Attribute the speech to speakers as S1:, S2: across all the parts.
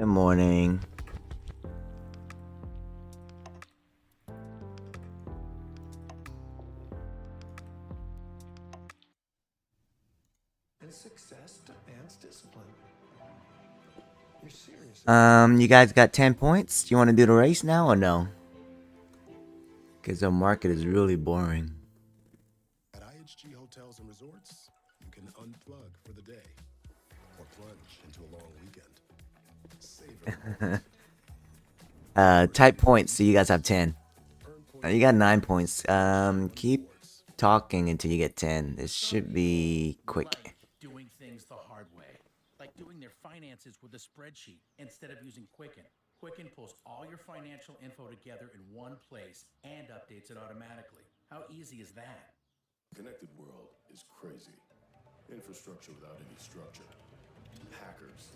S1: Good morning.
S2: And success demands discipline. You're serious.
S1: You guys got 10 points? Do you want to do the race now or no? Because the market is really boring.
S3: At IHG Hotels and Resorts, you can unplug for the day or plunge into a long weekend. Savor the moment.
S1: Type points, so you guys have 10. You got 9 points. Keep talking until you get 10. This should be quick.
S4: Like doing things the hard way, like doing their finances with a spreadsheet instead of using Quicken. Quicken pulls all your financial info together in one place and updates it automatically. How easy is that?
S3: Connected world is crazy. Infrastructure without any structure. Hackers.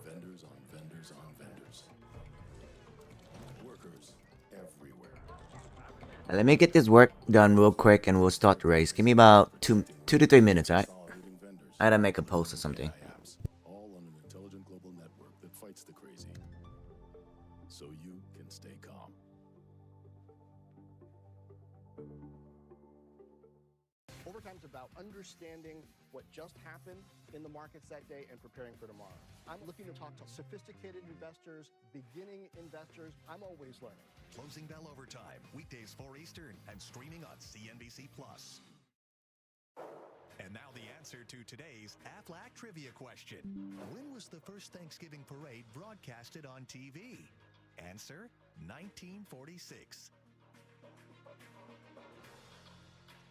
S3: Vendors on vendors on vendors. Workers everywhere.
S1: Let me get this work done real quick and we'll start the race. Give me about 2 to 3 minutes, alright?
S3: Consolidating vendors.
S1: I gotta make a post or something.
S3: AI apps, all on an intelligent global network that fights the crazy. So you can stay calm.
S5: Overtime's about understanding what just happened in the markets that day and preparing for tomorrow. I'm looking to talk to sophisticated investors, beginning investors. I'm always learning.
S6: Closing Bell Overtime, weekdays 4 Eastern and streaming on CNBC+. And now the answer to today's Aflac trivia question. When was the first Thanksgiving parade broadcasted on TV? Answer, 1946.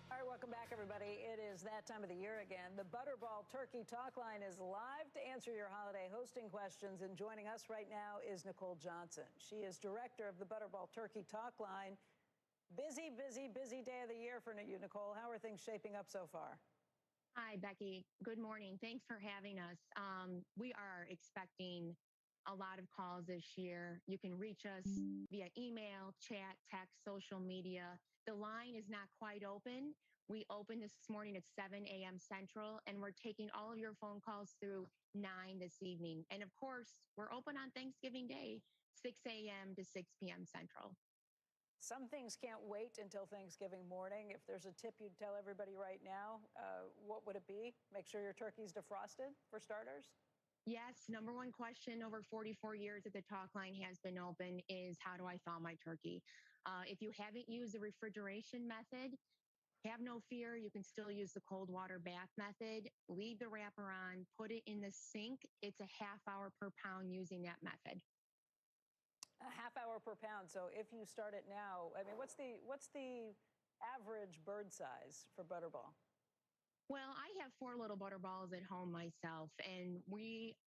S7: All right, welcome back, everybody. It is that time of the year again. The Butterball Turkey Talk Line is live to answer your holiday hosting questions, and joining us right now is Nicole Johnson. She is director of the Butterball Turkey Talk Line. Busy, busy, busy day of the year for you, Nicole. How are things shaping up so far?
S8: Hi, Becky. Good morning. Thanks for having us. We are expecting a lot of calls this year. You can reach us via email, chat, text, social media. The line is not quite open. We opened this morning at 7 a.m. Central, and we're taking all of your phone calls through 9 this evening. And of course, we're open on Thanksgiving Day, 6 a.m. to 6 p.m. Central.
S7: Some things can't wait until Thanksgiving morning. If there's a tip you'd tell everybody right now, what would it be? Make sure your turkey's defrosted, for starters?
S8: Yes, number one question over 44 years that the talk line has been open is, how do I thaw my turkey? If you haven't used the refrigeration method, have no fear. You can still use the cold water bath method. Leave the wrapper on, put it in the sink. It's a half hour per pound using that method.
S7: A half hour per pound. So if you start it now, I mean, what's the average bird size for Butterball?
S8: Well, I have 4 little butterballs at home myself, and we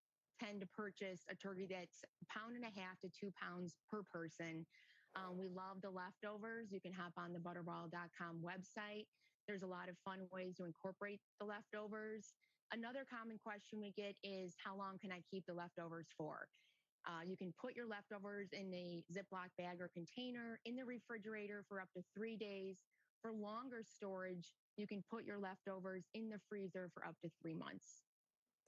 S8: tend to purchase a turkey that's 1.5 to 2 pounds per person. We love the leftovers. You can hop on the butterball.com website. There's a lot of fun ways to incorporate the leftovers. Another common question we get is, how long can I keep the leftovers for? You can put your leftovers in a Ziploc bag or container in the refrigerator for up to 3 days. For longer storage, you can put your leftovers in the freezer for up to 3 months.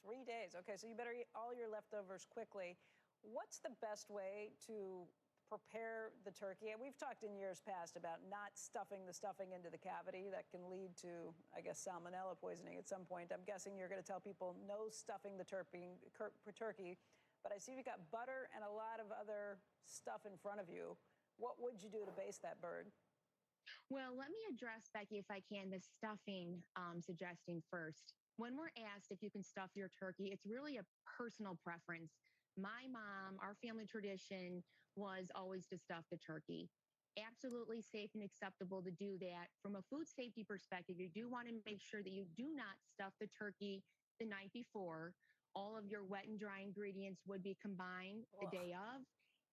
S7: 3 days. Okay, so you better eat all your leftovers quickly. What's the best way to prepare the turkey? And we've talked in years past about not stuffing the stuffing into the cavity. That can lead to, I guess, salmonella poisoning at some point. I'm guessing you're going to tell people no stuffing the turkey. But I see you've got butter and a lot of other stuff in front of you. What would you do to baste that bird?
S8: Well, let me address, Becky, if I can, the stuffing suggesting first. When we're asked if you can stuff your turkey, it's really a personal preference. My mom, our family tradition was always to stuff the turkey. Absolutely safe and acceptable to do that. From a food safety perspective, you do want to make sure that you do not stuff the turkey the night before. All of your wet and dry ingredients would be combined the day of,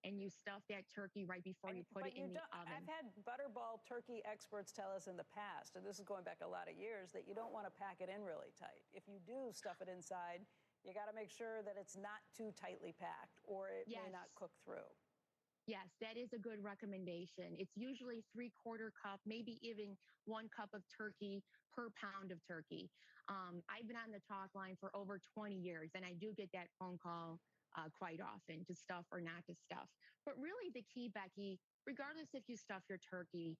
S8: and you stuff that turkey right before you put it in the oven.
S7: I've had Butterball turkey experts tell us in the past, and this is going back a lot of years, that you don't want to pack it in really tight. If you do stuff it inside, you got to make sure that it's not too tightly packed, or it may not cook through.
S8: Yes, that is a good recommendation. It's usually 3/4 cup, maybe even 1 cup of turkey per pound of turkey. I've been on the talk line for over 20 years, and I do get that phone call quite often, to stuff or not to stuff. But really the key, Becky, regardless if you stuff your turkey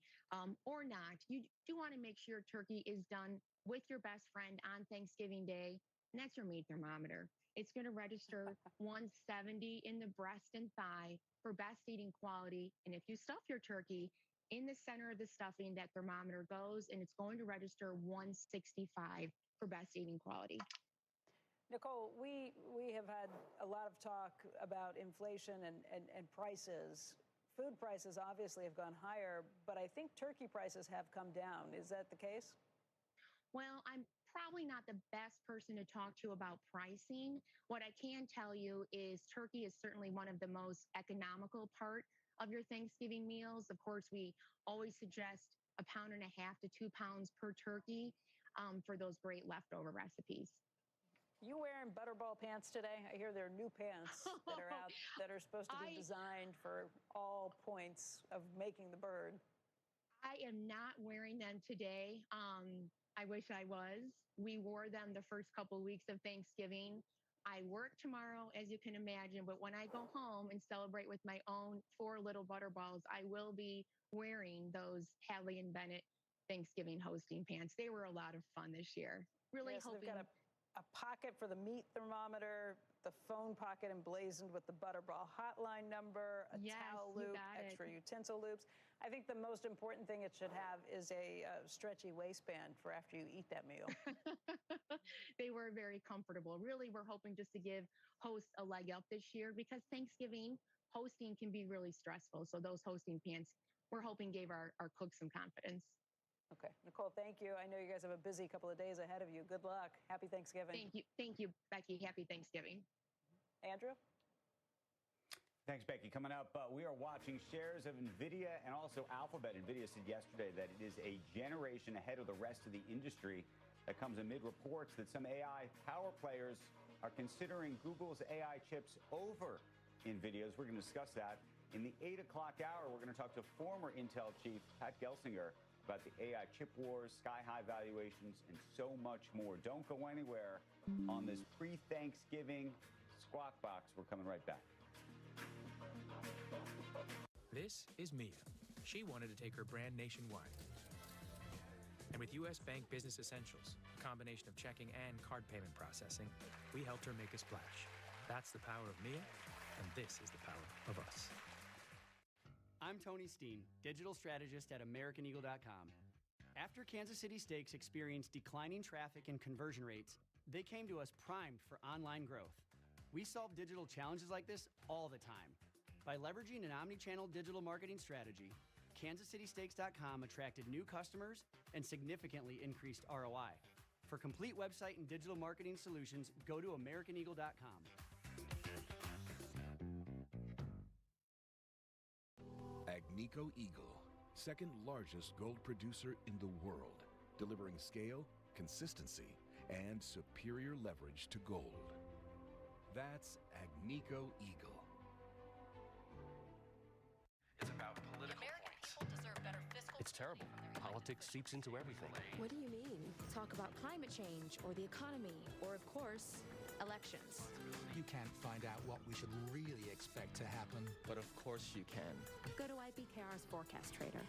S8: or not, you do want to make sure your turkey is done with your best friend on Thanksgiving Day, and that's your meat thermometer. It's going to register 170 in the breast and thigh for best eating quality. And if you stuff your turkey, in the center of the stuffing, that thermometer goes, and it's going to register 165 for best eating quality.
S7: Nicole, we have had a lot of talk about inflation and prices. Food prices obviously have gone higher, but I think turkey prices have come down. Is that the case?
S8: Well, I'm probably not the best person to talk to about pricing. What I can tell you is turkey is certainly one of the most economical part of your Thanksgiving meals. Of course, we always suggest 1.5 pounds to 2 pounds per turkey for those great leftover recipes.
S7: You wearing butterball pants today? I hear there are new pants that are out that are supposed to be designed for all points of making the bird.
S8: I am not wearing them today. I wish I was. We wore them the first couple of weeks of Thanksgiving. I work tomorrow, as you can imagine, but when I go home and celebrate with my own 4 little butterballs, I will be wearing those Hadley and Bennett Thanksgiving hosting pants. They were a lot of fun this year. Really hoping.
S7: They've got a pocket for the meat thermometer, the phone pocket emblazoned with the Butterball hotline number, a towel loop, extra utensil loops. I think the most important thing it should have is a stretchy waistband for after you eat that meal.
S8: They were very comfortable. Really, we're hoping just to give hosts a leg up this year, because Thanksgiving hosting can be really stressful. So those hosting pants, we're hoping, gave our cooks some confidence.
S7: Okay. Nicole, thank you. I know you guys have a busy couple of days ahead of you. Good luck. Happy Thanksgiving.
S8: Thank you, Becky. Happy Thanksgiving.
S7: Andrew?
S9: Thanks, Becky. Coming up, we are watching shares of NVIDIA and also Alphabet. NVIDIA said yesterday that it is a generation ahead of the rest of the industry. That comes amid reports that some AI power players are considering Google's AI chips over NVIDIA's. We're going to discuss that. In the 8 o'clock hour, we're going to talk to former Intel chief Pat Gelsinger about the AI chip wars, sky-high valuations, and so much more. Don't go anywhere on this pre-Thanksgiving Squawk Box. We're coming right back.
S10: This is Mia. She wanted to take her brand nationwide. And with U.S. Bank Business Essentials, a combination of checking and card payment processing, we helped her make a splash. That's the power of Mia, and this is the power of us.
S11: I'm Tony Steen, digital strategist at AmericanEagle.com. After Kansas City Steaks experienced declining traffic and conversion rates, they came to us primed for online growth. We solve digital challenges like this all the time. By leveraging an omni-channel digital marketing strategy, KansasCitySteaks.com attracted new customers and significantly increased ROI. For complete website and digital marketing solutions, go to AmericanEagle.com.
S12: Agnico Eagle, second largest gold producer in the world, delivering scale, consistency, and superior leverage to gold. That's Agnico Eagle.
S13: It's about political points. It's terrible. Politics seeps into everything.
S14: What do you mean? Talk about climate change or the economy or, of course, elections.
S15: You can't find out what we should really expect to happen.
S13: But of course you can.
S14: Go to IBKR's Forecast Trader.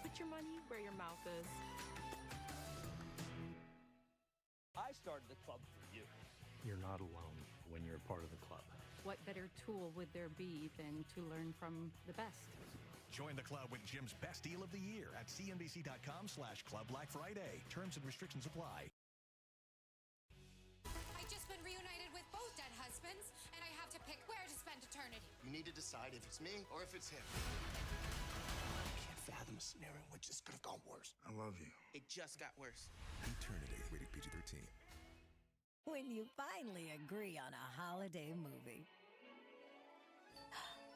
S16: Put your money where your mouth is.
S17: I started the club for you.
S18: You're not alone when you're a part of the club.
S19: What better tool would there be than to learn from the best?
S6: Join the club with Jim's best deal of the year at cnbc.com/Club Black Friday. Terms and restrictions apply.
S20: I've just been reunited with both dead husbands, and I have to pick where to spend eternity.
S21: You need to decide if it's me or if it's him. I can't fathom a scenario in which this could have gone worse.
S22: I love you.
S21: It just got worse.
S22: Eternity, rated PG-13.
S23: When you finally agree on a holiday movie.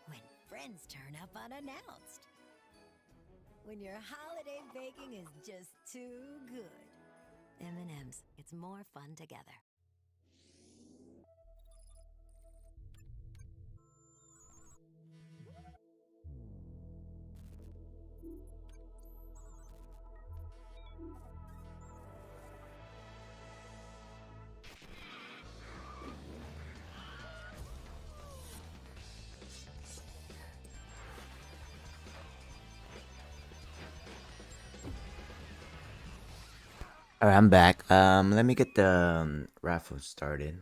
S23: When friends turn up unannounced. When your holiday baking is just too good. M&M's, it's more fun together.
S1: All right, I'm back. Let me get the raffle started.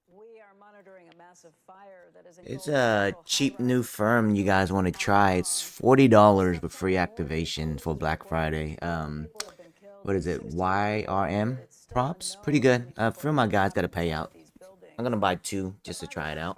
S7: We are monitoring a massive fire that is
S1: It's a cheap new firm you guys want to try. It's $40 with free activation for Black Friday. What is it? YRM props? Pretty good. For my guys got a payout. I'm gonna buy 2 just to try it out.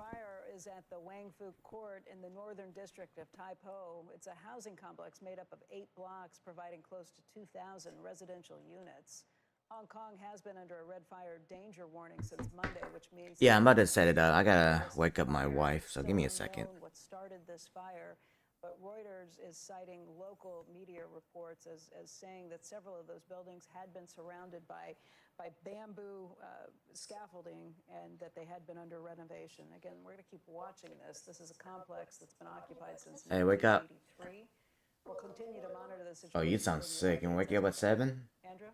S7: Is at the Wang Fu Court in the northern district of Taipo. It's a housing complex made up of 8 blocks, providing close to 2,000 residential units. Hong Kong has been under a red fire danger warning since Monday, which means
S1: Yeah, I'm about to set it up. I gotta wake up my wife, so give me a second.
S7: what started this fire, but Reuters is citing local media reports as saying that several of those buildings had been surrounded by bamboo scaffolding and that they had been under renovation. Again, we're going to keep watching this. This is a complex that's been occupied since
S1: Hey, wake up.
S7: 1983. We'll continue to monitor the situation.
S1: Oh, you sound sick. And wake you up at 7?
S7: Andrew?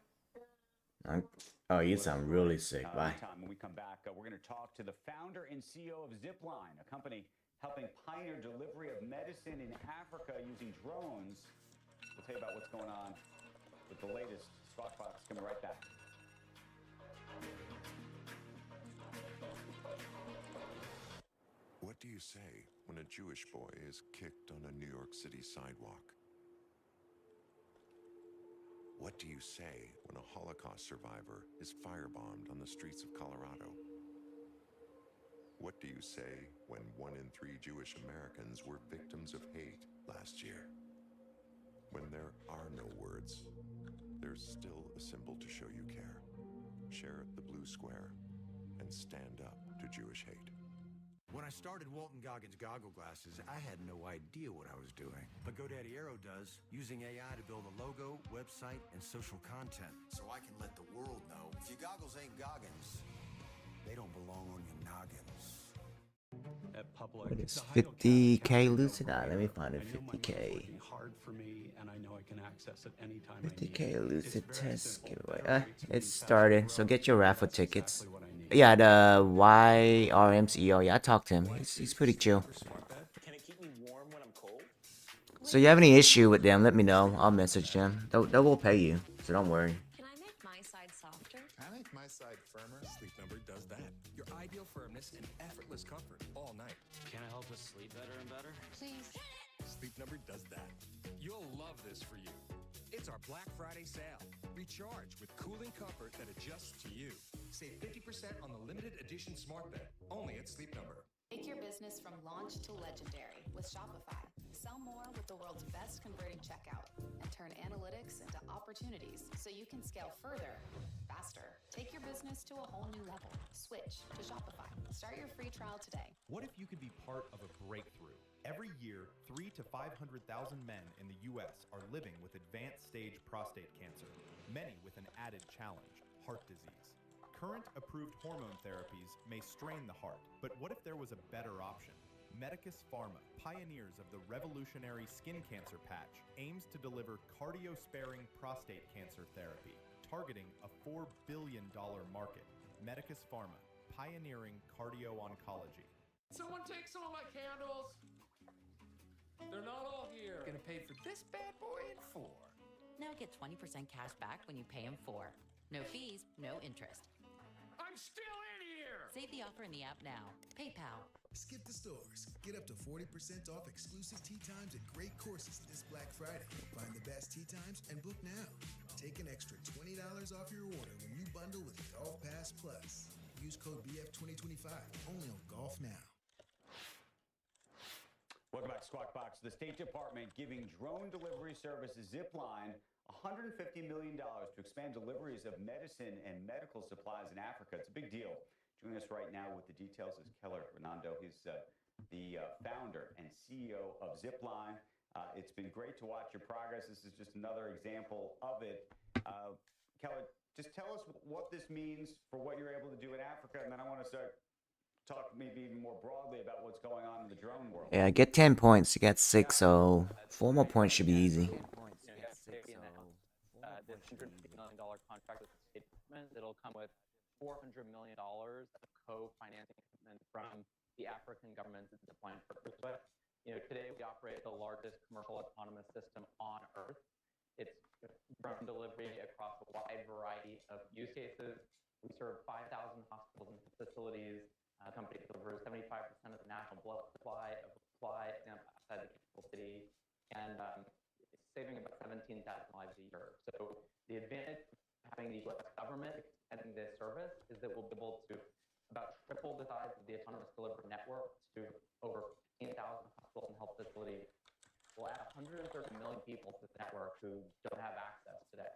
S1: Oh, you sound really sick. Bye.
S9: When we come back, we're going to talk to the founder and CEO of Zipline, a company helping pioneer delivery of medicine in Africa using drones. We'll tell you about what's going on with the latest Squawk Box. Coming right back.
S3: What do you say when a Jewish boy is kicked on a New York City sidewalk? What do you say when a Holocaust survivor is firebombed on the streets of Colorado? What do you say when 1 in 3 Jewish Americans were victims of hate last year? When there are no words, there's still a symbol to show you care. Share the blue square and stand up to Jewish hate.
S2: When I started Walton Goggins Goggle Glasses, I had no idea what I was doing. But GoDaddy Aero does, using AI to build a logo, website, and social content. So I can let the world know if your goggles ain't Goggins, they don't belong on your noggins.
S4: At public,
S1: What is 50K Lucid? Let me find it. 50K.
S4: hard for me, and I know I can access it anytime
S1: 50K Lucid Test giveaway. It's started, so get your raffle tickets. Yeah, the YRM CEO. Yeah, I talked to him. He's pretty chill.
S24: Can it keep me warm when I'm cold?
S1: So you have any issue with them, let me know. I'll message them. They will pay you, so don't worry.
S23: Can I make my side softer?
S22: I make my side firmer. Sleep Number does that. Your ideal firmness and effortless comfort all night.
S13: Can I help us sleep better and better?
S23: Please.
S22: Sleep Number does that. You'll love this for you. It's our Black Friday sale. Recharge with cooling comfort that adjusts to you. Save 50% on the limited edition smart bed, only at Sleep Number.
S25: Take your business from launch to legendary with Shopify. Sell more with the world's best converting checkout and turn analytics into opportunities so you can scale further, faster. Take your business to a whole new level. Switch to Shopify. Start your free trial today.
S26: What if you could be part of a breakthrough? Every year, 300,000 to 500,000 men in the U.S. are living with advanced stage prostate cancer, many with an added challenge, heart disease. Current approved hormone therapies may strain the heart, but what if there was a better option? Medicus Pharma, pioneers of the revolutionary skin cancer patch, aims to deliver cardio-sparing prostate cancer therapy, targeting a $4 billion market. Medicus Pharma, pioneering cardio-oncology.
S27: Someone take some of my candles. They're not all here. Gonna pay for this bad boy in 4.
S28: Now get 20% cash back when you pay in 4. No fees, no interest.
S27: I'm still in here!
S28: Save the offer in the app now. PayPal.
S29: Skip the stores. Get up to 40% off exclusive tea times at great courses this Black Friday. Find the best tea times and book now. Take an extra $20 off your order when you bundle with Golf Pass Plus. Use code BF2025 only on Golf Now.
S9: Welcome back to Squawk Box. The State Department giving drone delivery services Zipline $150 million to expand deliveries of medicine and medical supplies in Africa. It's a big deal. Joining us right now with the details is Keller Renando. He's the founder and CEO of Zipline. It's been great to watch your progress. This is just another example of it. Keller, just tell us what this means for what you're able to do in Africa, and then I want to start talk maybe even more broadly about what's going on in the drone world.
S1: Yeah, get 10 points. You got 6, so 4 more points should be easy.
S30: This $150 million contract with the State Department, it'll come with $400 million of co-financing commitment from the African governments that Zipline partners with. Today we operate the largest commercial autonomous system on Earth. It's drone delivery across a wide variety of use cases. We serve 5,000 hospitals and facilities. The company delivers 75% of the national blood supply outside the capital city, and it's saving about 17,000 lives a year. So the advantage of having the U.S. government extending this service is that we'll be able to about triple the size of the autonomous delivery network to over 15,000 hospitals and health facilities. We'll add 130 million people to the network who don't have access today.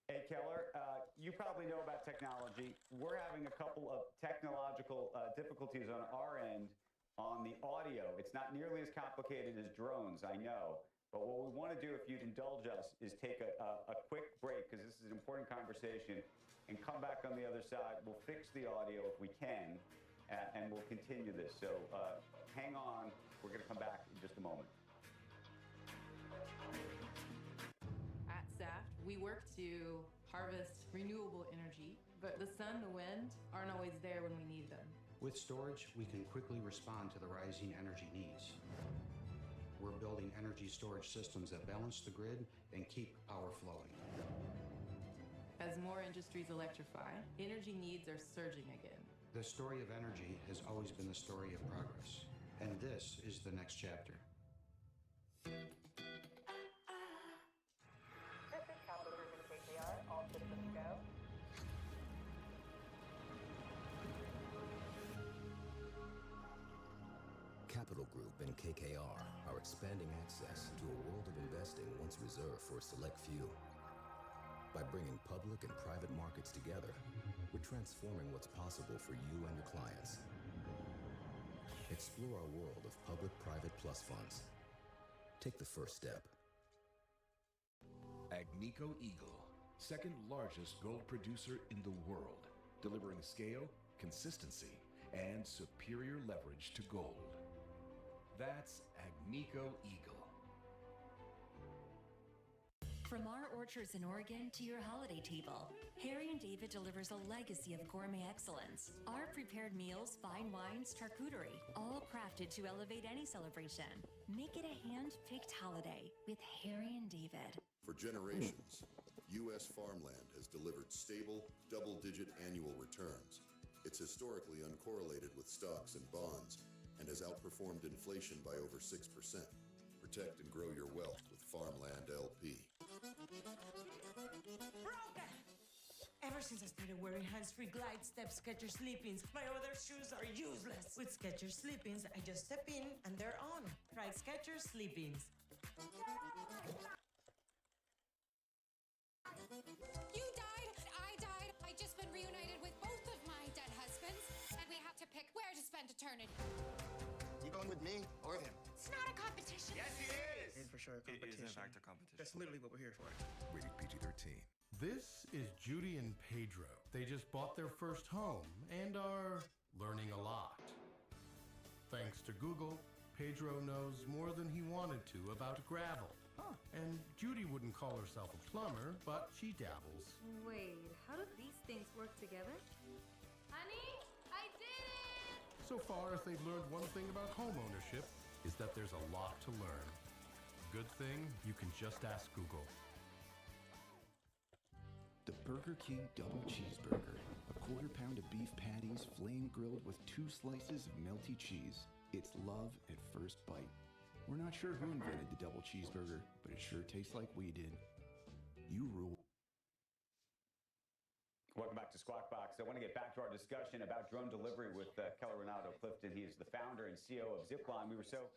S9: Hey, Keller, you probably know about technology. We're having a couple of technological difficulties on our end on the audio. It's not nearly as complicated as drones, I know. But what we want to do, if you'd indulge us, is take a quick break, because this is an important conversation, and come back on the other side. We'll fix the audio if we can, and we'll continue this. So hang on. We're going to come back in just a moment.
S5: At SAFT, we work to harvest renewable energy, but the sun, the wind aren't always there when we need them.
S8: With storage, we can quickly respond to the rising energy needs. We're building energy storage systems that balance the grid and keep power flowing.
S5: As more industries electrify, energy needs are surging again.
S8: The story of energy has always been the story of progress, and this is the next chapter.
S10: This is Capital Group and KKR. All systems go.
S11: Capital Group and KKR are expanding access to a world of investing once reserved for a select few. By bringing public and private markets together, we're transforming what's possible for you and your clients. Explore our world of public-private plus funds. Take the first step.
S12: Agnico Eagle, second largest gold producer in the world, delivering scale, consistency, and superior leverage to gold. That's Agnico Eagle.
S14: From our orchards in Oregon to your holiday table, Harry and David delivers a legacy of gourmet excellence. Our prepared meals, fine wines, charcuterie, all crafted to elevate any celebration. Make it a hand-picked holiday with Harry and David.
S15: For generations, U.S. farmland has delivered stable, double-digit annual returns. It's historically uncorrelated with stocks and bonds and has outperformed inflation by over 6%. Protect and grow your wealth with Farmland LP.
S16: Broken! Ever since I started wearing hands-free glide step Skechers Sleepings, my other shoes are useless. With Skechers Sleepings, I just step in and they're on. Try Skechers Sleepings.
S20: You died, I died. I just been reunited with both of my dead husbands, and we have to pick where to spend eternity.
S21: You going with me or him?
S20: It's not a competition.
S21: Yes, it is.
S17: It's for sure a competition.
S21: It is, in fact, a competition.
S17: That's literally what we're here for.
S12: Rated PG-13.
S22: This is Judy and Pedro. They just bought their first home and are learning a lot. Thanks to Google, Pedro knows more than he wanted to about gravel. And Judy wouldn't call herself a plumber, but she dabbles.
S19: Wait, how do these things work together?
S20: Honey, I did it!
S22: So far, if they've learned one thing about home ownership, is that there's a lot to learn. Good thing you can just ask Google.
S18: The Burger King Double Cheeseburger. A quarter pound of beef patties flame grilled with 2 slices of melty cheese. It's love at first bite. We're not sure who invented the double cheeseburger, but it sure tastes like we did. You rule.
S9: Welcome back to Squawk Box. I want to get back to our discussion about drone delivery with Keller Ronaldo Clifton. He is the founder and CEO of Zipline. We were so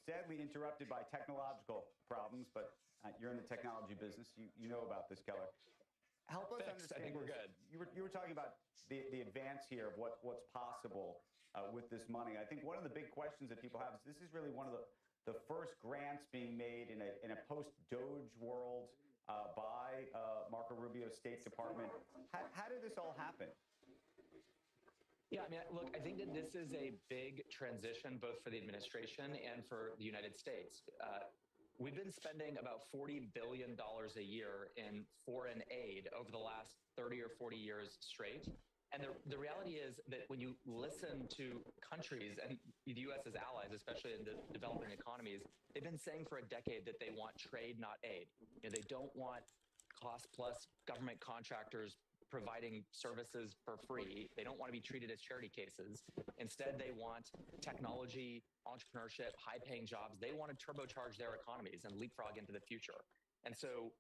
S9: sadly interrupted by technological problems, but you're in the technology business. You know about this, Keller. Help us understand.
S30: I think we're good.
S9: You were talking about the advance here of what's possible with this money. I think one of the big questions that people have is this is really one of the first grants being made in a post-Doge world by Marco Rubio's State Department. How did this all happen?
S30: Yeah, I mean, look, I think that this is a big transition both for the administration and for the United States. We've been spending about $40 billion a year in foreign aid over the last 30 or 40 years straight.
S2: And the reality is that when you listen to countries and the US's allies, especially in the developing economies, they've been saying for a decade that they want trade, not aid. They don't want cost plus government contractors providing services for free. They don't want to be treated as charity cases. Instead, they want technology, entrepreneurship, high-paying jobs. They want to turbocharge their economies and leapfrog into the future. And so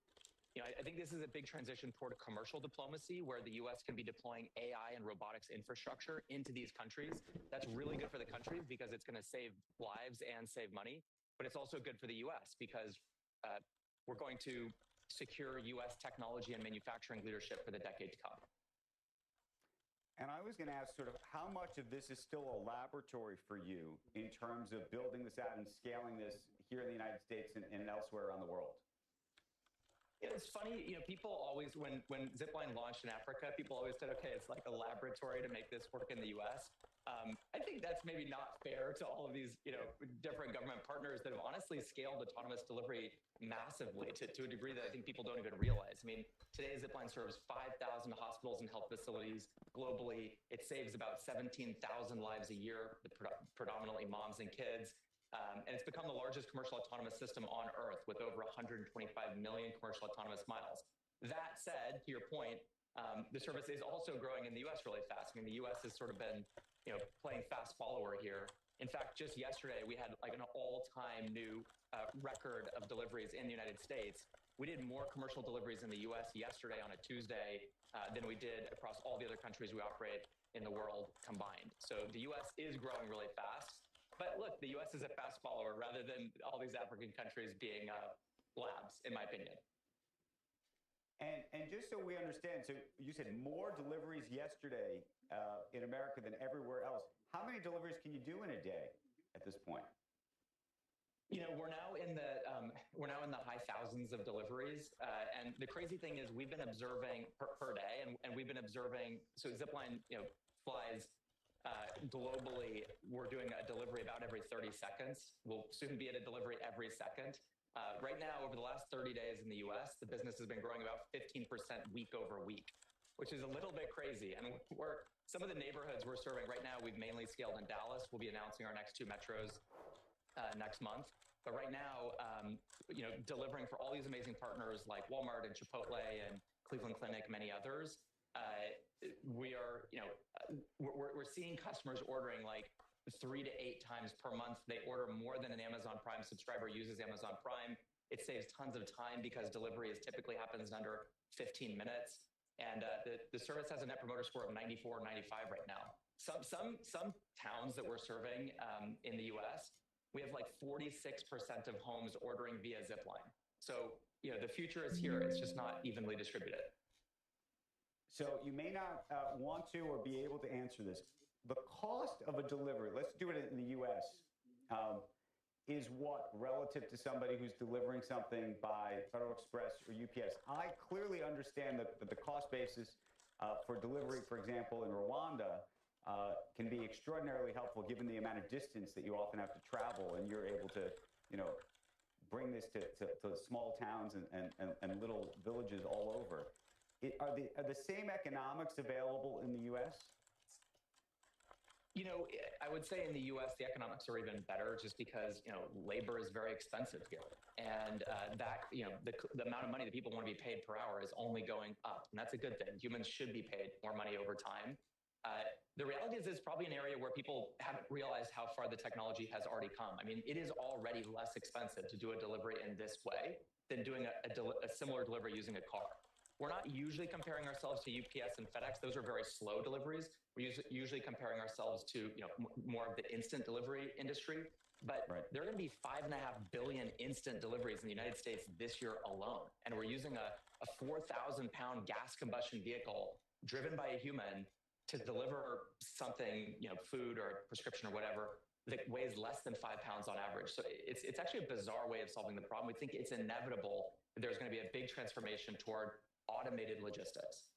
S2: I think this is a big transition toward commercial diplomacy where the U.S. can be deploying AI and robotics infrastructure into these countries. That's really good for the countries because it's going to save lives and save money. But it's also good for the U.S. because we're going to secure U.S. technology and manufacturing leadership for the decade to come.
S9: And I was going to ask sort of how much of this is still a laboratory for you in terms of building this out and scaling this here in the United States and elsewhere around the world?
S2: It's funny, people always, when Zipline launched in Africa, people always said, okay, it's like a laboratory to make this work in the US. I think that's maybe not fair to all of these, different government partners that have honestly scaled autonomous delivery massively to a degree that I think people don't even realize. I mean, today Zipline serves 5,000 hospitals and health facilities globally. It saves about 17,000 lives a year, predominantly moms and kids. And it's become the largest commercial autonomous system on Earth with over 125 million commercial autonomous miles. That said, to your point, the service is also growing in the US really fast. I mean, the US has sort of been, playing fast follower here. In fact, just yesterday, we had like an all-time new record of deliveries in the United States. We did more commercial deliveries in the US yesterday on a Tuesday than we did across all the other countries we operate in the world combined. So the US is growing really fast. But look, the U.S. is a fast follower rather than all these African countries being labs, in my opinion.
S9: And just so we understand, so you said more deliveries yesterday in America than everywhere else. How many deliveries can you do in a day at this point?
S2: We're now in the high thousands of deliveries, and the crazy thing is we've been observing per day, and we've been observing. So Zipline, flies. Globally, we're doing a delivery about every 30 seconds. We'll soon be at a delivery every second. Right now, over the last 30 days in the US, the business has been growing about 15% week over week, which is a little bit crazy. And some of the neighborhoods we're serving right now, we've mainly scaled in Dallas. We'll be announcing our next 2 metros next month. But right now, delivering for all these amazing partners like Walmart and Chipotle and Cleveland Clinic, many others, we're seeing customers ordering like 3 to 8 times per month. They order more than an Amazon Prime subscriber uses Amazon Prime. It saves tons of time because delivery typically happens in under 15 minutes. And the service has a net promoter score of 94, 95 right now. Some towns that we're serving in the US, we have like 46% of homes ordering via Zipline. So, the future is here. It's just not evenly distributed.
S9: So you may not want to or be able to answer this. The cost of a delivery, let's do it in the US, is what relative to somebody who's delivering something by Federal Express or UPS? I clearly understand that the cost basis for delivery, for example, in Rwanda, can be extraordinarily helpful given the amount of distance that you often have to travel, and you're able to, bring this to small towns and little villages all over. Are the same economics available in the U.S.?
S2: I would say in the U.S. the economics are even better just because labor is very expensive here, and the amount of money that people want to be paid per hour is only going up, and that's a good thing. Humans should be paid more money over time. The reality is it's probably an area where people haven't realized how far the technology has already come. I mean, it is already less expensive to do a delivery in this way than doing a similar delivery using a car. We're not usually comparing ourselves to UPS and FedEx. Those are very slow deliveries. We're usually comparing ourselves to more of the instant delivery industry. But there are going to be 5.5 billion instant deliveries in the United States this year alone. And we're using a 4,000-pound gas combustion vehicle driven by a human to deliver something, food or prescription or whatever, that weighs less than 5 pounds on average. So it's actually a bizarre way of solving the problem. We think it's inevitable that there's going to be a big transformation toward automated logistics.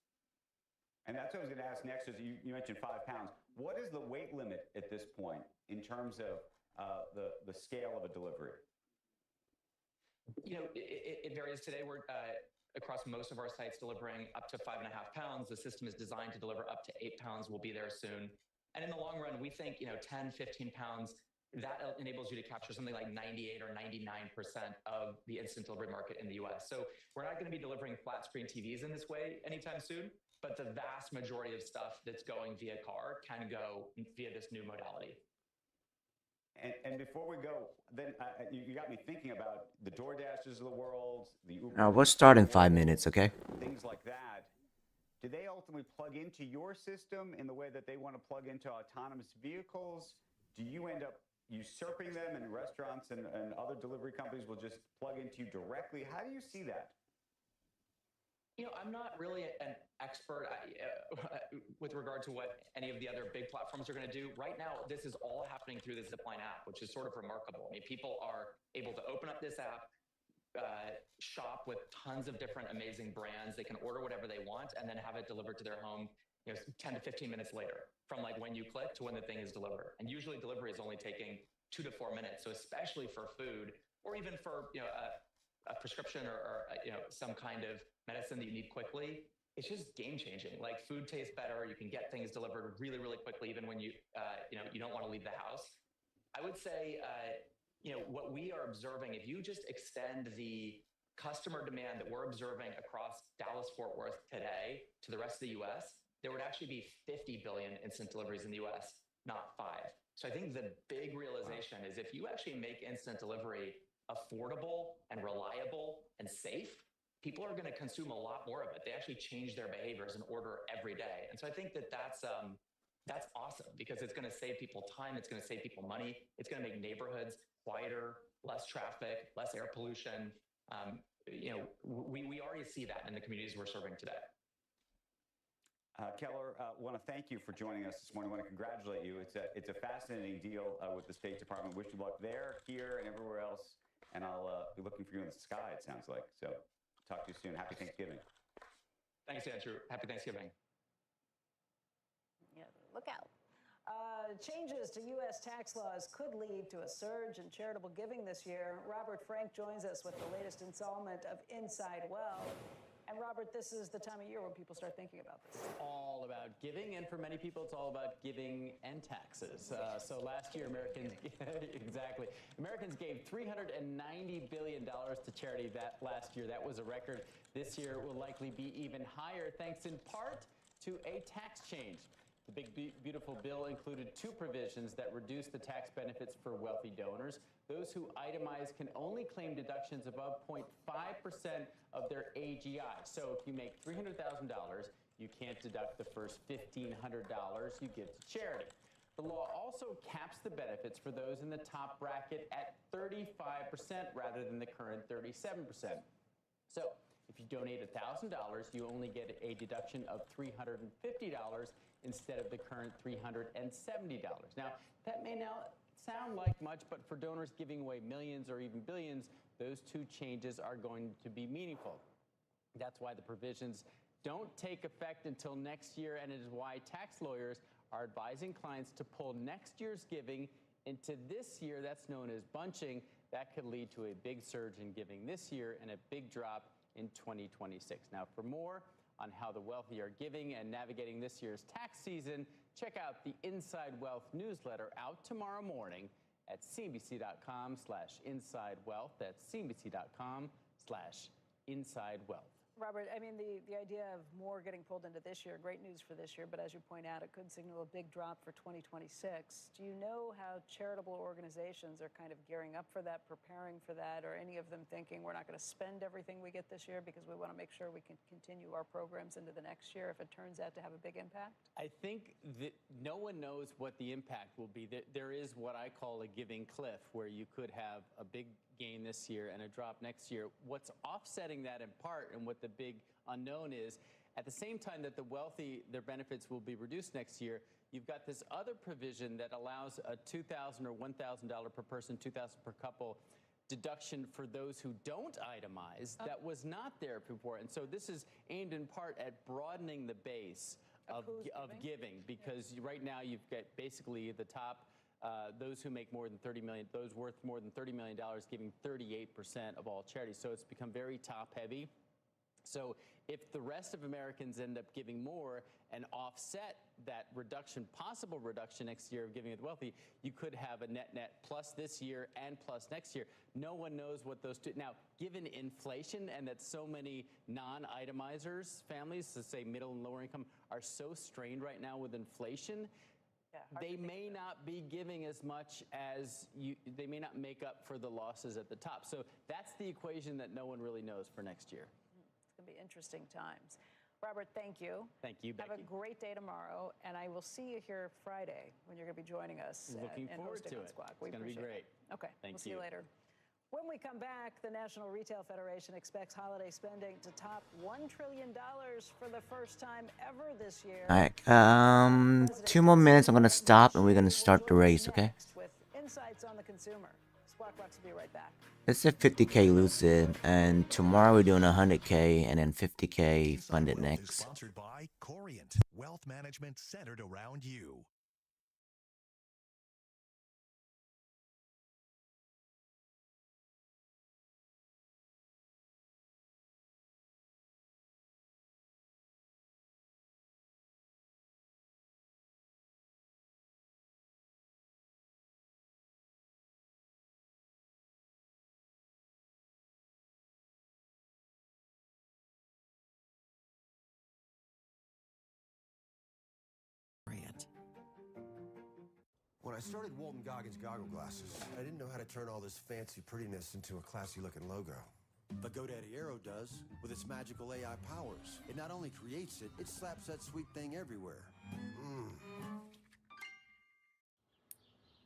S9: And that's what I was going to ask next. Is you mentioned 5 pounds. What is the weight limit at this point in terms of the scale of a delivery?
S2: It varies. Today we're across most of our sites delivering up to 5.5 pounds. The system is designed to deliver up to 8 pounds. We'll be there soon. And in the long run, we think 10, 15 pounds, that enables you to capture something like 98 or 99% of the instant delivery market in the US. So we're not going to be delivering flat screen TVs in this way anytime soon, but the vast majority of stuff that's going via car can go via this new modality.
S9: And before we go, then you got me thinking about the DoorDashes of the world, the Uber.
S1: We'll start in 5 minutes, okay?
S9: Things like that. Do they ultimately plug into your system in the way that they want to plug into autonomous vehicles? Do you end up usurping them, and restaurants and other delivery companies will just plug into you directly? How do you see that?
S2: I'm not really an expert with regard to what any of the other big platforms are going to do. Right now, this is all happening through the Zipline app, which is sort of remarkable. I mean, people are able to open up this app, shop with tons of different amazing brands. They can order whatever they want and then have it delivered to their home 10 to 15 minutes later, from like when you click to when the thing is delivered. And usually delivery is only taking 2 to 4 minutes. So especially for food, or even for a prescription or some kind of medicine that you need quickly, it's just game changing. Like, food tastes better. You can get things delivered really, really quickly, even when you don't want to leave the house. I would say, what we are observing, if you just extend the customer demand that we're observing across Dallas-Fort Worth today to the rest of the US, there would actually be 50 billion instant deliveries in the US, not 5. So I think the big realization is, if you actually make instant delivery affordable and reliable and safe, people are going to consume a lot more of it. They actually change their behaviors and order every day. And so I think that's awesome, because it's going to save people time. It's going to save people money. It's going to make neighborhoods quieter, less traffic, less air pollution. We already see that in the communities we're serving today.
S9: Keller, want to thank you for joining us this morning. I want to congratulate you. It's a fascinating deal with the State Department. Wish you luck there, here, and everywhere else. And I'll be looking for you in the sky, it sounds like. So talk to you soon. Happy Thanksgiving.
S2: Thanks, Andrew. Happy Thanksgiving.
S3: Yeah, look out. Changes to U.S. tax laws could lead to a surge in charitable giving this year. Robert Frank joins us with the latest installment of Inside Wealth. And Robert, this is the time of year when people start thinking about this.
S4: All about giving, and for many people, it's all about giving and taxes. So last year, Americans gave $390 billion to charity last year. That was a record. This year will likely be even higher, thanks in part to a tax change. The big, beautiful bill included 2 provisions that reduce the tax benefits for wealthy donors. Those who itemize can only claim deductions above 0.5% of their AGI. So if you make $300,000, you can't deduct the first $1,500 you give to charity. The law also caps the benefits for those in the top bracket at 35% rather than the current 37%. So if you donate $1,000, you only get a deduction of $350 instead of the current $370. Now, that may not sound like much, but for donors giving away millions or even billions, those 2 changes are going to be meaningful. That's why the provisions don't take effect until next year, and it is why tax lawyers are advising clients to pull next year's giving into this year. That's known as bunching. That could lead to a big surge in giving this year and a big drop in 2026. Now, for more on how the wealthy are giving and navigating this year's tax season, check out the Inside Wealth newsletter out tomorrow morning at cnbc.com/insidewealth. That's cnbc.com/insidewealth.
S3: Robert, I mean, the idea of more getting pulled into this year, great news for this year, but as you point out, it could signal a big drop for 2026. Do you know how charitable organizations are kind of gearing up for that, preparing for that, or any of them thinking we're not going to spend everything we get this year because we want to make sure we can continue our programs into the next year if it turns out to have a big impact?
S4: I think that no one knows what the impact will be. There is what I call a giving cliff, where you could have a big gain this year and a drop next year. What's offsetting that in part, and what the big unknown is, at the same time that the wealthy, their benefits will be reduced next year, you've got this other provision that allows a $2,000 or $1,000 per person, $2,000 per couple deduction for those who don't itemize. That was not there before. And so this is aimed in part at broadening the base of giving, because right now you've got basically the top, those who make more than $30 million, those worth more than $30 million giving 38% of all charities. So it's become very top heavy. So if the rest of Americans end up giving more and offset that reduction, possible reduction next year of giving it wealthy, you could have a net plus this year and plus next year. No one knows what those two. Now, given inflation and that so many non-itemizers, families, so say middle and lower income, are so strained right now with inflation, they may not be giving as much as they may not make up for the losses at the top. So that's the equation that no one really knows for next year.
S3: It's going to be interesting times. Robert, thank you.
S4: Thank you, Becky.
S3: Have a great day tomorrow, and I will see you here Friday when you're going to be joining us.
S4: Looking
S3: and
S4: forward
S3: hosting
S4: to
S3: on
S4: it.
S3: Squawk.
S4: It's going to be great.
S3: Okay,
S4: Thank
S3: we'll see you later. When we come back, the National Retail Federation expects holiday spending to top $1 trillion for the first time ever this year.
S1: All right. 2 more minutes. I'm gonna stop, and we're gonna start the race. Okay.
S3: With insights on the consumer. Squawk Box will be right back.
S1: Let's say 50K Lucid, and tomorrow we're doing 100K, and then 50K Fundednext.
S6: Sponsored by Corient, wealth management centered around you.
S7: When I started Walton Goggins Goggle Glasses, I didn't know how to turn all this fancy prettiness into a classy-looking logo. But GoDaddy Aero does, with its magical AI powers. It not only creates it, it slaps that sweet thing everywhere.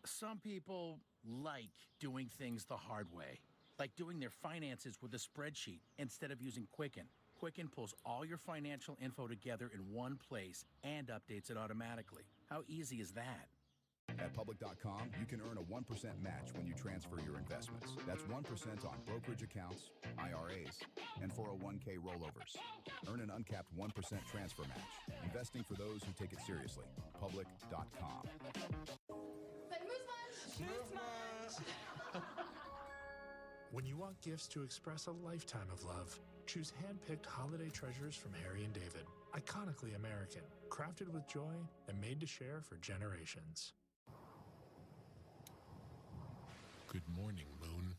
S13: Some people like doing things the hard way, like doing their finances with a spreadsheet instead of using Quicken. Quicken pulls all your financial info together in one place and updates it automatically. How easy is that?
S17: At Public.com, you can earn a 1% match when you transfer your investments. That's 1% on brokerage accounts, IRAs, and 401k rollovers. Earn an uncapped 1% transfer match. Investing for those who take it seriously. Public.com.
S23: When you want gifts to express a lifetime of love, choose hand-picked holiday treasures from Harry & David. Iconically American, crafted with joy, and made to share for generations.
S24: Good morning, Moon.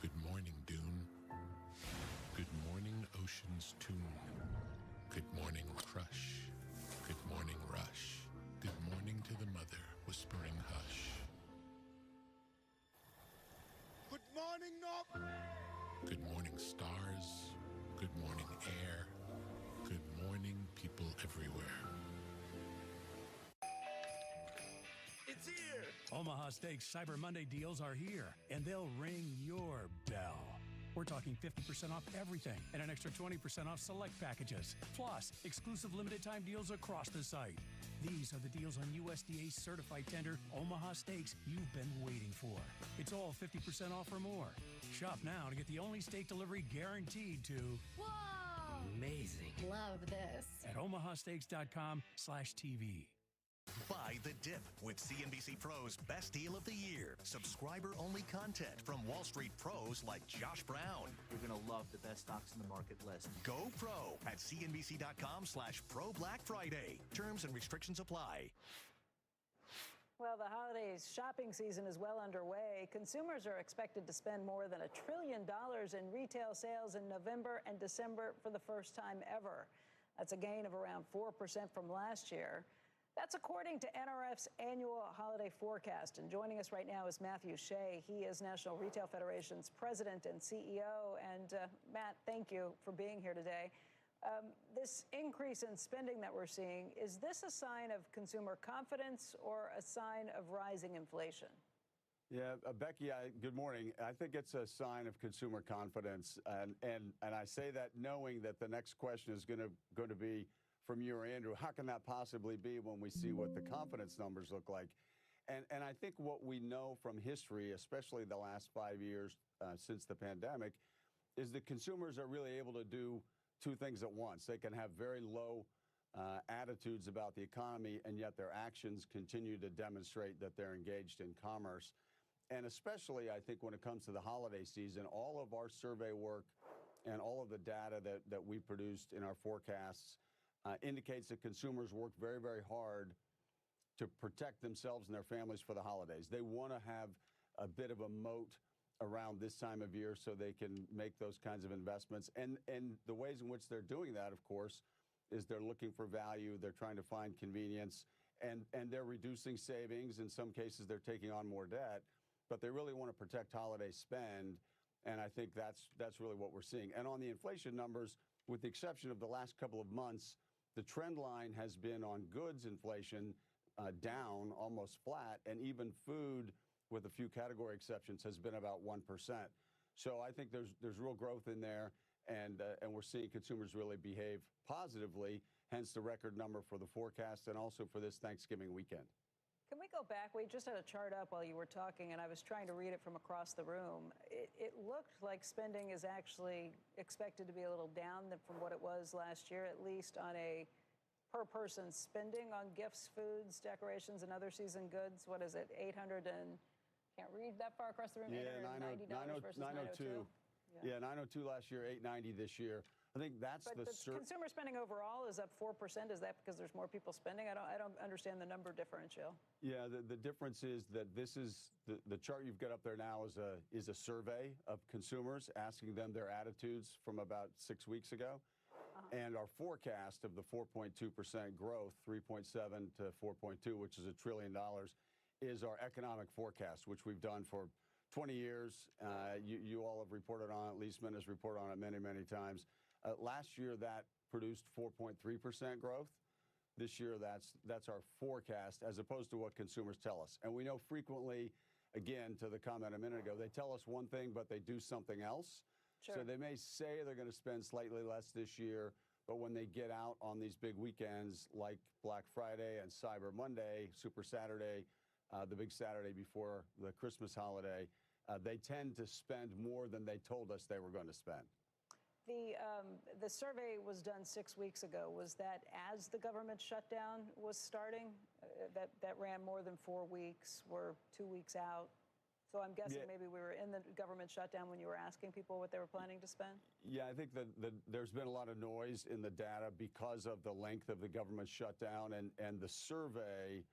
S24: Good morning, Dune. Good morning, Ocean's Tune. Good morning, Crush. Good morning, Rush. Good morning to the mother, whispering hush.
S21: Good morning, North.
S24: Good morning, stars. Good morning, air. Good morning, people everywhere.
S25: It's here! Omaha Steaks Cyber Monday deals are here, and they'll ring your bell. We're talking 50% off everything and an extra 20% off select packages. Plus, exclusive limited time deals across the site. These are the deals on USDA certified tender Omaha steaks you've been waiting for. It's all 50% off or more. Shop now to get the only steak delivery guaranteed to...
S26: Whoa!
S25: Amazing.
S26: Love this.
S25: At omahasteaks.com/TV.
S6: Buy the dip with CNBC Pro's Best Deal of the Year. Subscriber-only content from Wall Street pros like Josh Brown.
S27: You're going to love the best stocks in the market list.
S6: Go pro at cnbc.com/pro Black Friday. Terms and restrictions apply.
S3: Well, the holiday shopping season is well underway. Consumers are expected to spend more than $1 trillion in retail sales in November and December for the first time ever. That's a gain of around 4% from last year. That's according to NRF's annual holiday forecast. And joining us right now is Matthew Shea. He is National Retail Federation's president and CEO. And Matt, thank you for being here today. This increase in spending that we're seeing, is this a sign of consumer confidence or a sign of rising inflation?
S28: Yeah, Becky, good morning. I think it's a sign of consumer confidence. And I say that knowing that the next question is going to be from you or Andrew. How can that possibly be when we see what the confidence numbers look like? And I think what we know from history, especially the last 5 years since the pandemic, is that consumers are really able to do two things at once. They can have very low attitudes about the economy, and yet their actions continue to demonstrate that they're engaged in commerce. And especially, I think, when it comes to the holiday season, all of our survey work and all of the data that we produced in our forecasts indicates that consumers work very, very hard to protect themselves and their families for the holidays. They want to have a bit of a moat around this time of year so they can make those kinds of investments. And the ways in which they're doing that, of course, is they're looking for value, they're trying to find convenience, and they're reducing savings. In some cases, they're taking on more debt, but they really want to protect holiday spend, and I think that's really what we're seeing. And on the inflation numbers, with the exception of the last couple of months, the trend line has been on goods inflation down, almost flat, and even food, with a few category exceptions, has been about 1%. So I think there's real growth in there, and we're seeing consumers really behave positively, hence the record number for the forecast and also for this Thanksgiving weekend.
S3: Can we go back? We just had a chart up while you were talking, and I was trying to read it from across the room. It looked like spending is actually expected to be a little down from what it was last year, at least on a per-person spending on gifts, foods, decorations, and other season goods. What is it, 800 and, can't read that far across the room, $890 versus 902?
S28: Yeah, 902 last year, 890 this year. I think that's
S3: but consumer spending overall is up 4%. Is that because there's more people spending? I don't understand the number differential.
S28: Yeah, the difference is that this is the chart you've got up there now is a survey of consumers, asking them their attitudes from about 6 weeks ago. And our forecast of the 4.2% growth, 3.7 to 4.2, which is $1 trillion, is our economic forecast, which we've done for 20 years. You all have reported on it. Leisman has reported on it many, many times. Last year, that produced 4.3% growth. This year, that's our forecast, as opposed to what consumers tell us. And we know frequently, again, to the comment a minute ago, they tell us one thing, but they do something else.
S3: Sure.
S28: So they may say they're going to spend slightly less this year, but when they get out on these big weekends like Black Friday and Cyber Monday, Super Saturday, the big Saturday before the Christmas holiday, they tend to spend more than they told us they were going to spend.
S3: The survey was done 6 weeks ago. Was that as the government shutdown was starting? That ran more than 4 weeks. We're 2 weeks out. So I'm guessing maybe we were in the government shutdown when you were asking people what they were planning to spend? Yeah, I think that there's been a lot of noise in the data because of the length of the government shutdown, and the survey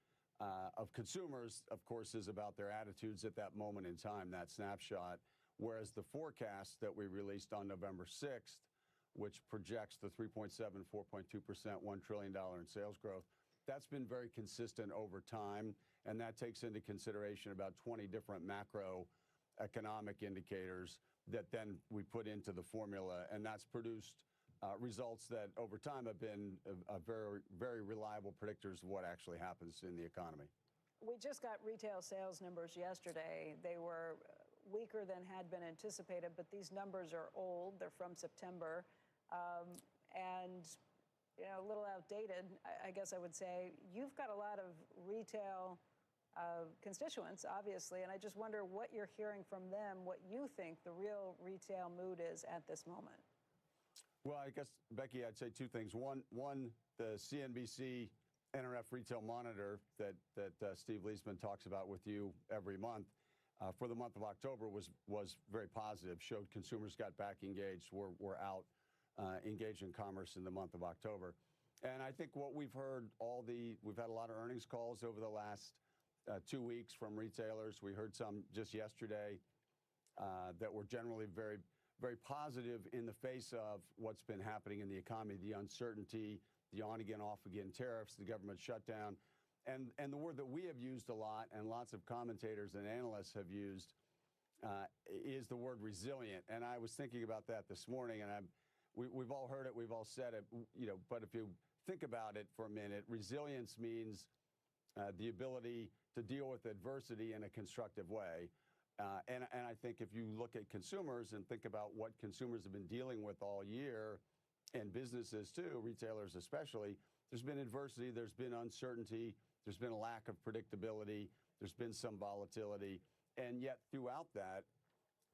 S3: of consumers, of course, is about their attitudes at that moment in time, that snapshot, whereas the forecast that we released on November 6th, which projects the 3.7, 4.2%, $1 trillion in sales growth, that's been very consistent over time, and that takes into consideration about 20 different macroeconomic indicators that then we put into the formula, and that's produced results that over time have been very, very reliable predictors of what actually happens in the economy. We just got retail sales numbers yesterday. They were weaker than had been anticipated, but these numbers are old. They're from September, and a little outdated, I guess I would say. You've got a lot of retail constituents, obviously, and I just wonder what you're hearing from them, what you think the real retail mood is at this moment.
S28: Well, I guess, Becky, I'd say two things. One, the CNBC NRF Retail Monitor that Steve Leisman talks about with you every month, for the month of October was very positive, showed consumers got back engaged, were out engaged in commerce in the month of October. And I think what we've heard, we've had a lot of earnings calls over the last 2 weeks from retailers. We heard some just yesterday that were generally very, very positive in the face of what's been happening in the economy, the uncertainty, the on-again, off-again tariffs, the government shutdown. And the word that we have used a lot, and lots of commentators and analysts have used, is the word resilient. And I was thinking about that this morning, and we've all heard it, we've all said it, but if you think about it for a minute, resilience means the ability to deal with adversity in a constructive way. And I think if you look at consumers and think about what consumers have been dealing with all year, and businesses too, retailers especially, there's been adversity, there's been uncertainty, there's been a lack of predictability, there's been some volatility, and yet throughout that,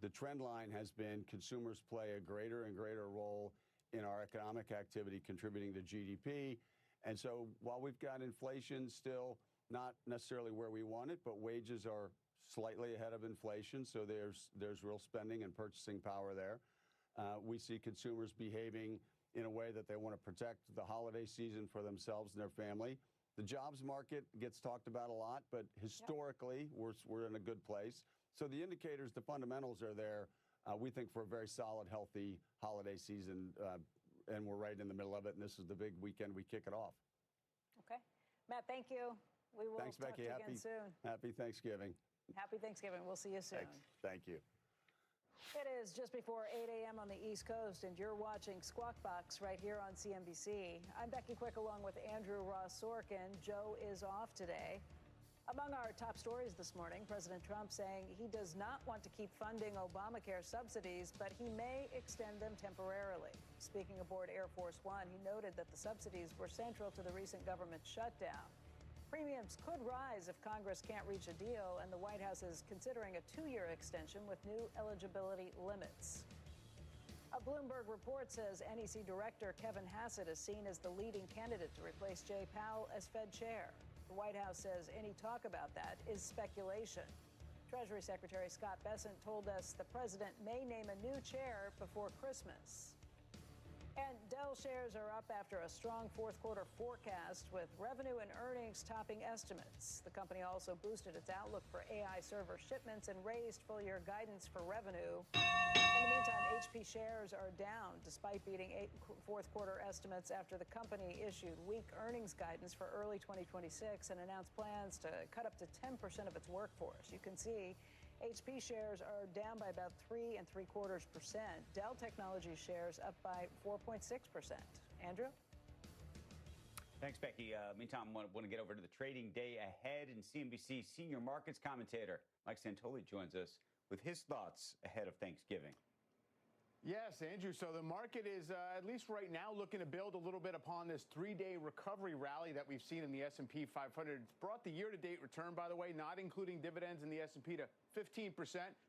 S28: the trend line has been consumers play a greater and greater role in our economic activity, contributing to GDP. And so while we've got inflation still not necessarily where we want it, but wages are slightly ahead of inflation, so there's real spending and purchasing power there. We see consumers behaving in a way that they want to protect the holiday season for themselves and their family. The jobs market gets talked about a lot, but historically, we're in a good place. So the indicators, the fundamentals are there, we think, for a very solid, healthy holiday season, and we're right in the middle of it, and this is the big weekend we kick it off.
S3: Okay. Matt, thank you. We will
S28: Thanks,
S3: talk
S28: Becky.
S3: to you again soon.
S28: Happy Thanksgiving.
S3: Happy Thanksgiving. We'll see you soon.
S28: Thank you.
S3: It is just before 8 a.m. on the East Coast, and you're watching Squawk Box right here on CNBC. I'm Becky Quick along with Andrew Ross Sorkin. Joe is off today. Among our top stories this morning, President Trump saying he does not want to keep funding Obamacare subsidies, but he may extend them temporarily. Speaking aboard Air Force One, he noted that the subsidies were central to the recent government shutdown. Premiums could rise if Congress can't reach a deal, and the White House is considering a 2-year extension with new eligibility limits. A Bloomberg report says NEC Director Kevin Hassett is seen as the leading candidate to replace Jay Powell as Fed chair. The White House says any talk about that is speculation. Treasury Secretary Scott Bessent told us the president may name a new chair before Christmas. And Dell shares are up after a strong fourth quarter forecast with revenue and earnings topping estimates. The company also boosted its outlook for AI server shipments and raised full-year guidance for revenue. In the meantime, HP shares are down despite beating fourth quarter estimates after the company issued weak earnings guidance for early 2026 and announced plans to cut up to 10% of its workforce. You can see HP shares are down by about 3.75%. Dell Technologies shares up by 4.6%. Andrew?
S9: Thanks, Becky. Meantime, I want to get over to the trading day ahead, and CNBC senior markets commentator Mike Santoli joins us with his thoughts ahead of Thanksgiving.
S5: Yes, Andrew. So the market is, at least right now, looking to build a little bit upon this 3-day recovery rally that we've seen in the S&P 500. It's brought the year-to-date return, by the way, not including dividends in the S&P, to 15%.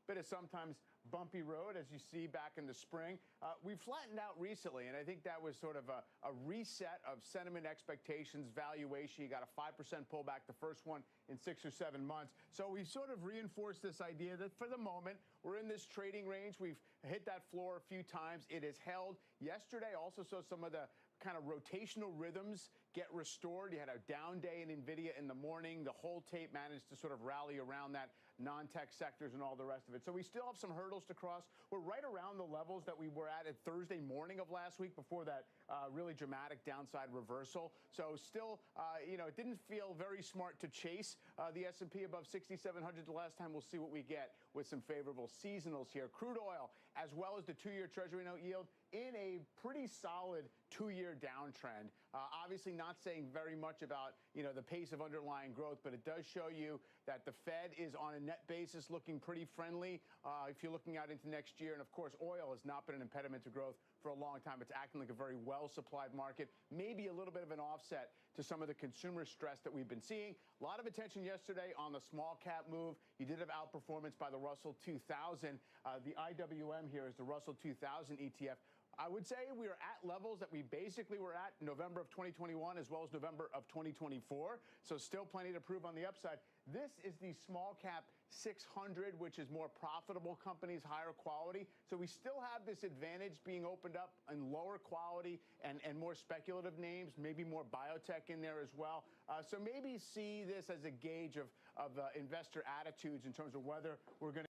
S5: Bit of sometimes bumpy road, as you see back in the spring. We've flattened out recently, and I think that was sort of a reset of sentiment expectations, valuation. You got a 5% pullback, the first one in 6 or 7 months. So we've sort of reinforced this idea that for the moment, we're in this trading range. We've hit that floor a few times. It is held. Yesterday also saw some of the kind of rotational rhythms get restored. You had a down day in NVIDIA in the morning. The whole tape managed to sort of rally around that, non-tech sectors and all the rest of it. So we still have some hurdles to cross. We're right around the levels that we were at Thursday morning of last week before that really dramatic downside reversal. So still, it didn't feel very smart to chase the S&P above 6,700 the last time. We'll see what we get with some favorable seasonals here. Crude oil, as well as the 2-year Treasury note yield, in a pretty solid 2-year downtrend. Obviously not saying very much about, the pace of underlying growth, but it does show you that the Fed is on a net basis looking pretty friendly if you're looking out into next year. And of course, oil has not been an impediment to growth for a long time. It's acting like a very well-supplied market, maybe a little bit of an offset to some of the consumer stress that we've been seeing. A lot of attention yesterday on the small cap move. You did have outperformance by the Russell 2000. The IWM here is the Russell 2000 ETF. I would say we are at levels that we basically were at November of 2021 as well as November of 2024. So still plenty to prove on the upside. This is the small cap 600, which is more profitable companies, higher quality. So we still have this advantage being opened up in lower quality and more speculative names, maybe more biotech in there as well. So maybe see this as a gauge of investor attitudes in terms of whether we're going to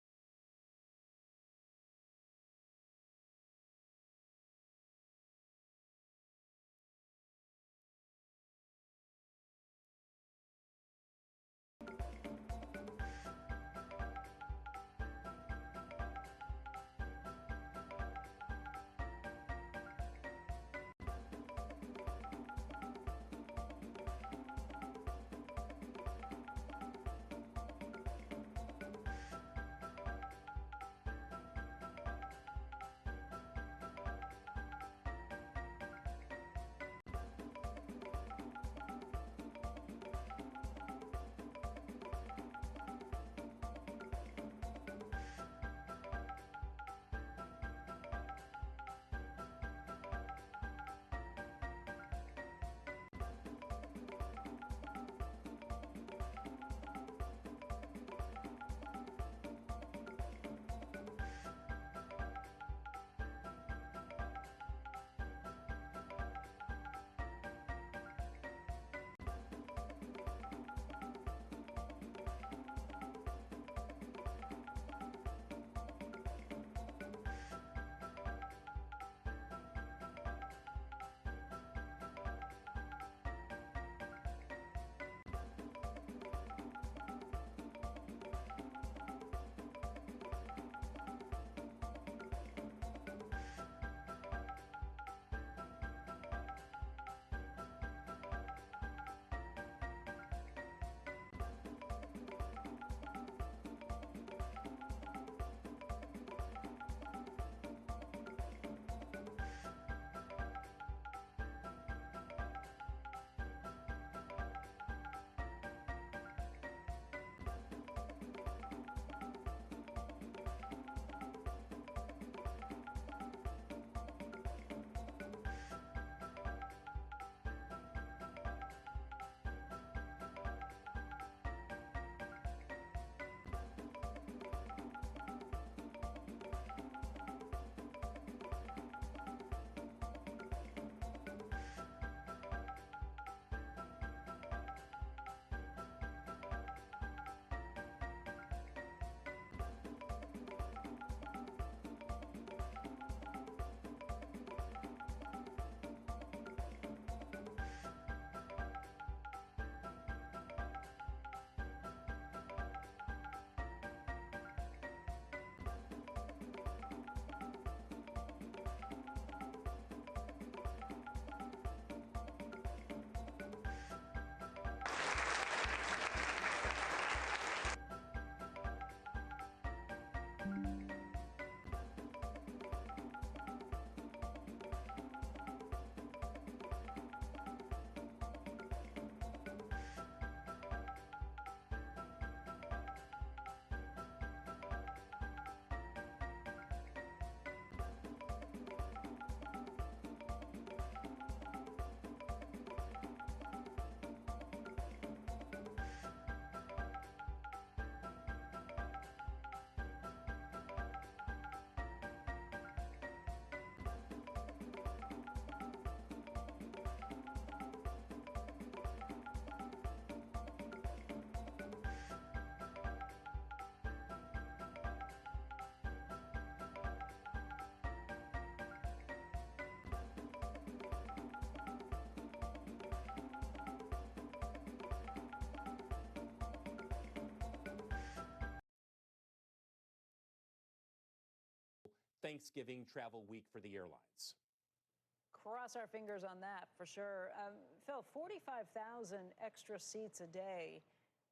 S8: Thanksgiving travel week for the airlines.
S3: Cross our fingers on that for sure. Phil, 45,000 extra seats a day.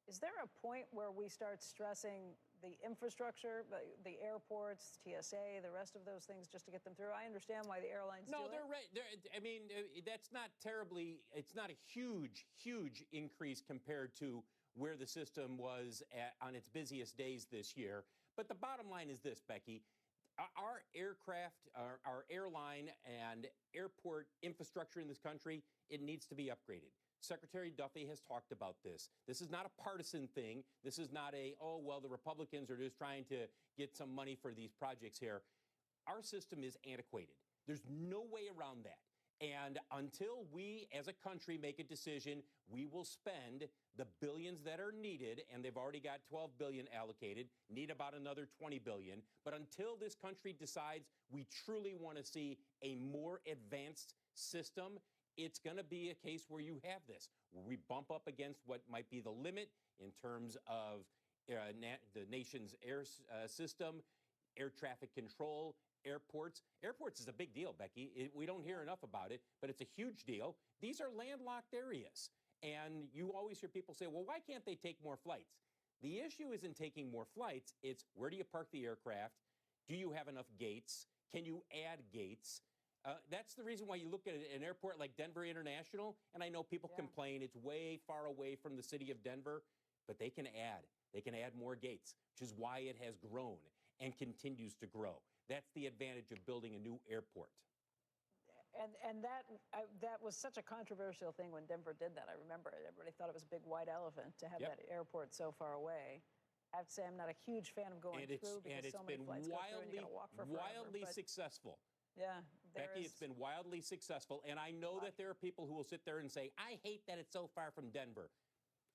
S3: Is there a point where we start stressing the infrastructure, the airports, TSA, the rest of those things just to get them through? I understand why the airlines do
S8: they're
S3: it.
S8: right. I mean, that's not terribly, it's not a huge, huge increase compared to where the system was on its busiest days this year. But the bottom line is this, Becky. Our aircraft, our airline and airport infrastructure in this country, it needs to be upgraded. Secretary Duffy has talked about this. This is not a partisan thing. This is not the Republicans are just trying to get some money for these projects here. Our system is antiquated. There's no way around that. And until we as a country make a decision, we will spend the billions that are needed, and they've already got $12 billion allocated, need about another $20 billion. But until this country decides we truly want to see a more advanced system, it's going to be a case where you have this, where we bump up against what might be the limit in terms of the nation's air system, air traffic control, airports. Airports is a big deal, Becky. We don't hear enough about it, but it's a huge deal. These are landlocked areas. And you always hear people say, well, why can't they take more flights? The issue isn't taking more flights. It's where do you park the aircraft? Do you have enough gates? Can you add gates? That's the reason why you look at an airport like Denver International, and I know people complain it's way far away from the city of Denver, but they can add. They can add more gates, which is why it has grown and continues to grow. That's the advantage of building a new airport.
S3: And that was such a controversial thing when Denver did that. I remember it. Everybody thought it was a big white elephant to have that airport so far away. I have to say I'm not a huge fan of going through because so many flights go through and you got to walk for forever.
S8: Wildly successful.
S3: Yeah,
S8: Becky, it's been wildly successful, and I know that there are people who will sit there and say, I hate that it's so far from Denver.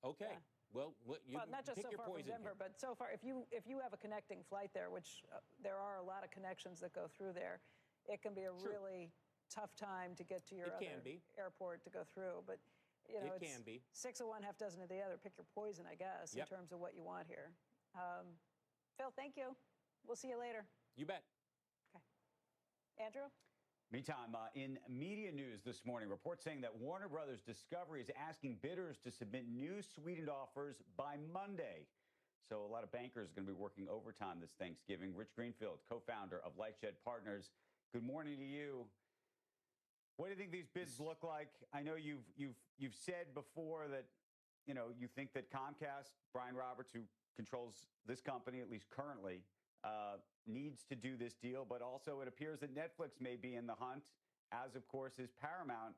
S8: Okay, well, you
S3: not just
S8: pick
S3: so
S8: your
S3: far from
S8: poison
S3: Denver,
S8: here.
S3: but so far, if you have a connecting flight there, which there are a lot of connections that go through there, it can be a really tough time to get to your other airport to go through. But you know,
S8: it can be
S3: 6 of one, half dozen of the other. Pick your poison, I guess, in terms of what you want here. Phil, thank you. We'll see you later.
S8: You bet.
S3: Okay, Andrew.
S9: Meantime, in media news this morning, reports saying that Warner Brothers Discovery is asking bidders to submit new sweetened offers by Monday. So a lot of bankers are going to be working overtime this Thanksgiving. Rich Greenfield, co-founder of Lightshed Partners. Good morning to you. What do you think these bids look like? I know you've said before that you think that Comcast, Brian Roberts, who controls this company at least currently, needs to do this deal, but also it appears that Netflix may be in the hunt, as of course is Paramount.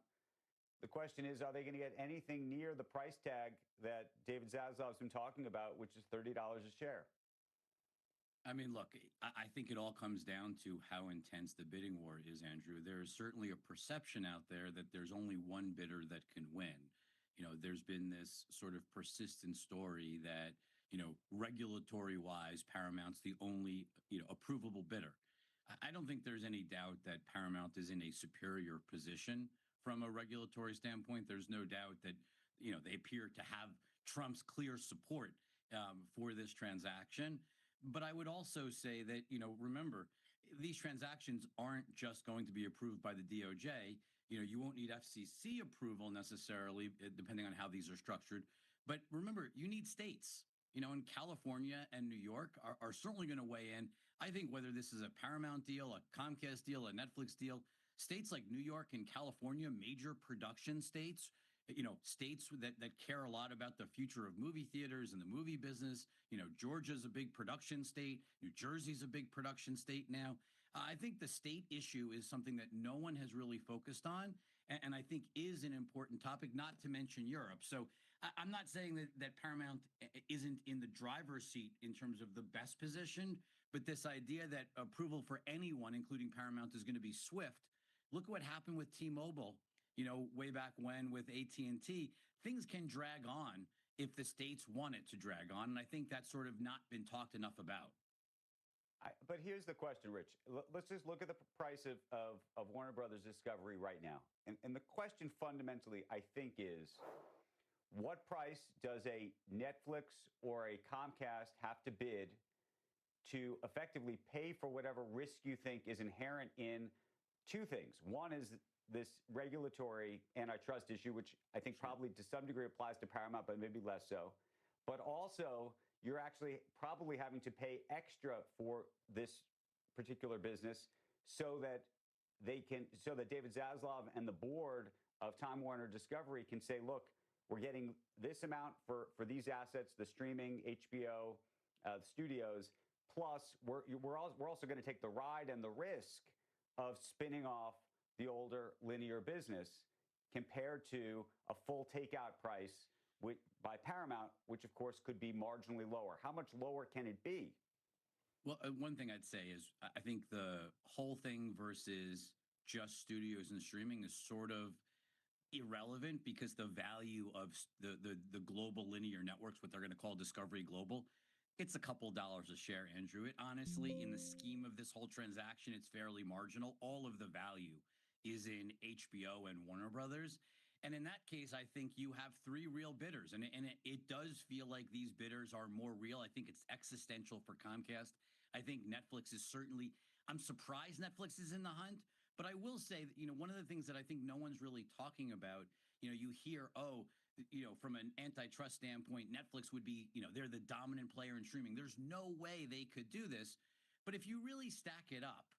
S9: The question is, are they going to get anything near the price tag that David Zaslav's been talking about, which is $30 a share?
S10: I mean, look, I think it all comes down to how intense the bidding war is, Andrew. There is certainly a perception out there that there's only one bidder that can win. There's been this sort of persistent story that regulatory-wise, Paramount's the only, approvable bidder. I don't think there's any doubt that Paramount is in a superior position from a regulatory standpoint. There's no doubt that, they appear to have Trump's clear support for this transaction. But I would also say that, remember, these transactions aren't just going to be approved by the DOJ. You won't need FCC approval necessarily, depending on how these are structured. But remember, you need states. In California and New York are certainly going to weigh in. I think whether this is a Paramount deal, a Comcast deal, a Netflix deal, states like New York and California, major production states, states that care a lot about the future of movie theaters and the movie business. Georgia's a big production state. New Jersey's a big production state now. I think the state issue is something that no one has really focused on, and I think is an important topic, not to mention Europe. So I'm not saying that Paramount isn't in the driver's seat in terms of the best position, but this idea that approval for anyone, including Paramount, is going to be swift. Look at what happened with T-Mobile, way back when with AT&T. Things can drag on if the states want it to drag on, and I think that's sort of not been talked enough about.
S9: But here's the question, Rich. Let's just look at the price of Warner Brothers Discovery right now. And the question fundamentally, I think, is what price does a Netflix or a Comcast have to bid to effectively pay for whatever risk you think is inherent in two things. One is this regulatory antitrust issue, which I think probably to some degree applies to Paramount, but maybe less so. But also, you're actually probably having to pay extra for this particular business so that David Zaslav and the board of Time Warner Discovery can say, look, we're getting this amount for these assets, the streaming, HBO, the studios, plus we're also going to take the ride and the risk of spinning off the older linear business compared to a full takeout price by Paramount, which of course could be marginally lower. How much lower can it be?
S10: Well, one thing I'd say is I think the whole thing versus just studios and streaming is sort of irrelevant because the value of the global linear networks, what they're going to call Discovery Global, it's a couple dollars a share, Andrew. It honestly, in the scheme of this whole transaction, it's fairly marginal. All of the value is in HBO and Warner Brothers. And in that case, I think you have three real bidders. And it does feel like these bidders are more real. I think it's existential for Comcast. I think Netflix is certainly, I'm surprised Netflix is in the hunt. But I will say that, one of the things that I think no one's really talking about, you hear, from an antitrust standpoint, Netflix would be, they're the dominant player in streaming. There's no way they could do this. But if you really stack it up,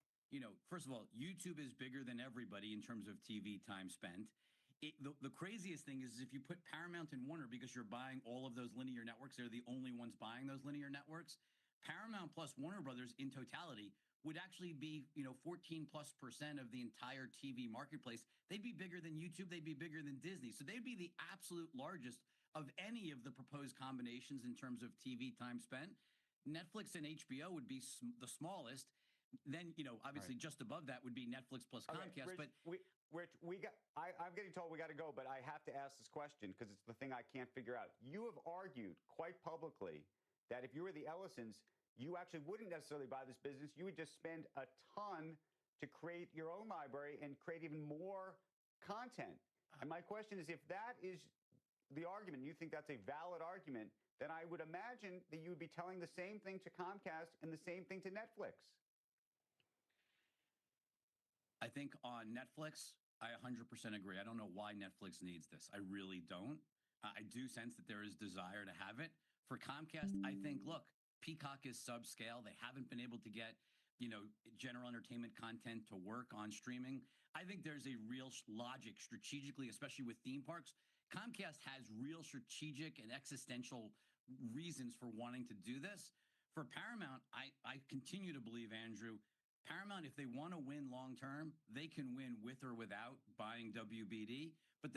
S10: first of all, YouTube is bigger than everybody in terms of TV time spent. The craziest thing is if you put Paramount and Warner, because you're buying all of those linear networks, they're the only ones buying those linear networks. Paramount plus Warner Brothers in totality would actually be, 14+% of the entire TV marketplace. They'd be bigger than YouTube. They'd be bigger than Disney. So they'd be the absolute largest of any of the proposed combinations in terms of TV time spent. Netflix and HBO would be the smallest. Then, obviously just above that would be Netflix plus Comcast.
S9: Rich,
S10: but
S9: I'm getting told we got to go, but I have to ask this question because it's the thing I can't figure out. You have argued quite publicly that if you were the Ellisons, you actually wouldn't necessarily buy this business. You would just spend a ton to create your own library and create even more content. And my question is, if that is the argument, you think that's a valid argument, then I would imagine that you would be telling the same thing to Comcast and the same thing to Netflix.
S10: I think on Netflix, I 100% agree. I don't know why Netflix needs this. I really don't. I do sense that there is desire to have it. For Comcast, I think, look, Peacock is subscale. They haven't been able to get, general entertainment content to work on streaming. I think there's a real logic strategically, especially with theme parks. Comcast has real strategic and existential reasons for wanting to do this. For Paramount, I continue to believe, Andrew, Paramount, if they want to win long term, they can win with or without buying WBD. But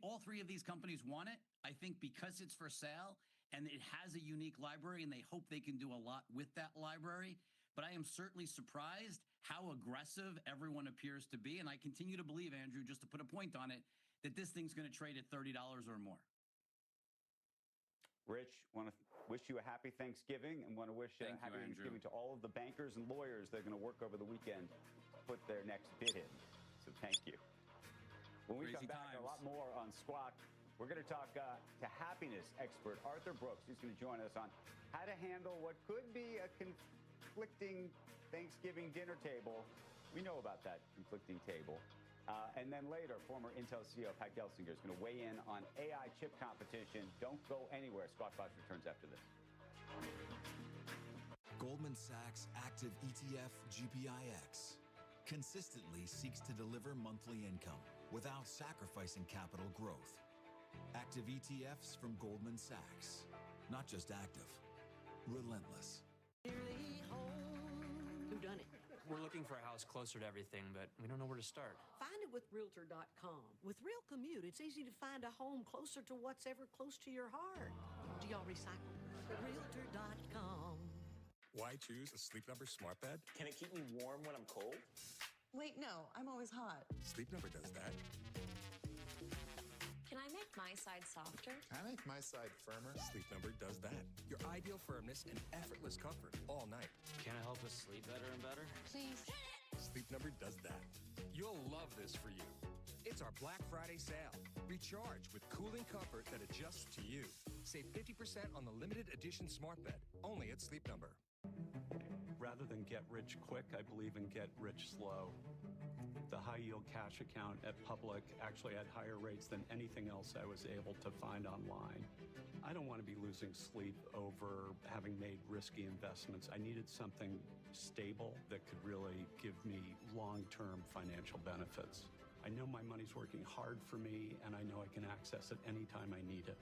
S10: all three of these companies want it, I think, because it's for sale and it has a unique library and they hope they can do a lot with that library. But I am certainly surprised how aggressive everyone appears to be. And I continue to believe, Andrew, just to put a point on it, that this thing's going to trade at $30 or more.
S9: Rich, want to wish you a happy Thanksgiving and want to wish a happy Thanksgiving to all of the bankers and lawyers that are going to work over the weekend to put their next bid in. So thank you. When we come back, a lot more on Squawk. We're going to talk to happiness expert Arthur Brooks. He's going to join us on how to handle what could be a conflicting Thanksgiving dinner table. We know about that conflicting table. And then later, former Intel CEO Pat Gelsinger is going to weigh in on AI chip competition. Don't go anywhere. Squawk Box returns after this.
S11: Goldman Sachs Active ETF GPIX consistently seeks to deliver monthly income without sacrificing capital growth. Active ETFs from Goldman Sachs. Not just active, relentless.
S12: Who done it?
S14: We're looking for a house closer to everything, but we don't know where to start.
S12: Find it with Realtor.com. With Real Commute, it's easy to find a home closer to what's ever close to your heart. Do y'all recycle? Realtor.com.
S24: Why choose a Sleep Number smart bed?
S15: Can it keep me warm when I'm cold?
S16: Wait, no, I'm always hot.
S24: Sleep Number does that.
S18: Can I make my side softer?
S24: Can I make my side firmer? Sleep Number does that. Your ideal firmness and effortless comfort all night.
S14: Can it help us sleep better and better?
S18: Please.
S24: Sleep Number does that. You'll love this for you. It's our Black Friday sale. Recharge with cooling comfort that adjusts to you. Save 50% on the limited edition smart bed, only at Sleep Number.
S1: Rather than get rich quick, I believe in get rich slow. The high yield cash account at Public actually had higher rates than anything else I was able to find online. I don't want to be losing sleep over having made risky investments. I needed something stable that could really give me long-term financial benefits. I know my money's working hard for me, and I know I can access it anytime I need it.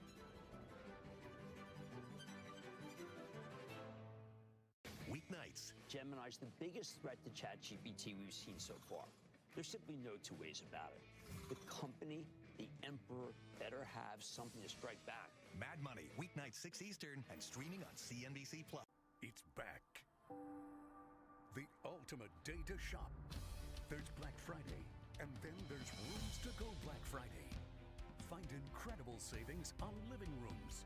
S6: Weeknights.
S2: Gemini's the biggest threat to ChatGPT we've seen so far. There's simply no two ways about it. The company, the emperor, better have something to strike back.
S6: Mad Money, weeknights 6 Eastern and streaming on CNBC+.
S4: It's back. The ultimate day to shop. There's Black Friday, and then there's Rooms to Go Black Friday. Find incredible savings on living rooms,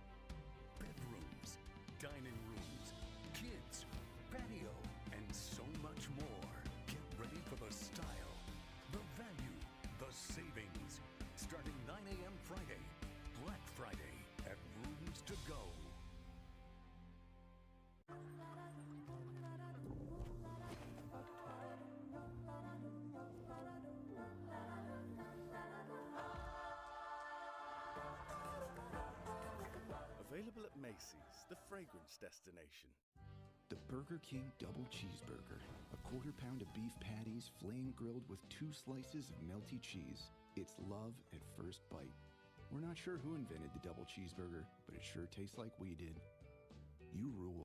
S4: bedrooms, dining rooms, kids, patio, and so much more. Get ready for the style, the value, the savings. Starting 9 a.m. Friday, Black Friday at Rooms to Go.
S7: Available at Macy's, the fragrance destination.
S13: The Burger King Double Cheeseburger. A quarter-pound of beef patties, flame-grilled with 2 slices of melty cheese. It's love at first bite. We're not sure who invented the double cheeseburger, but it sure tastes like we did. You rule.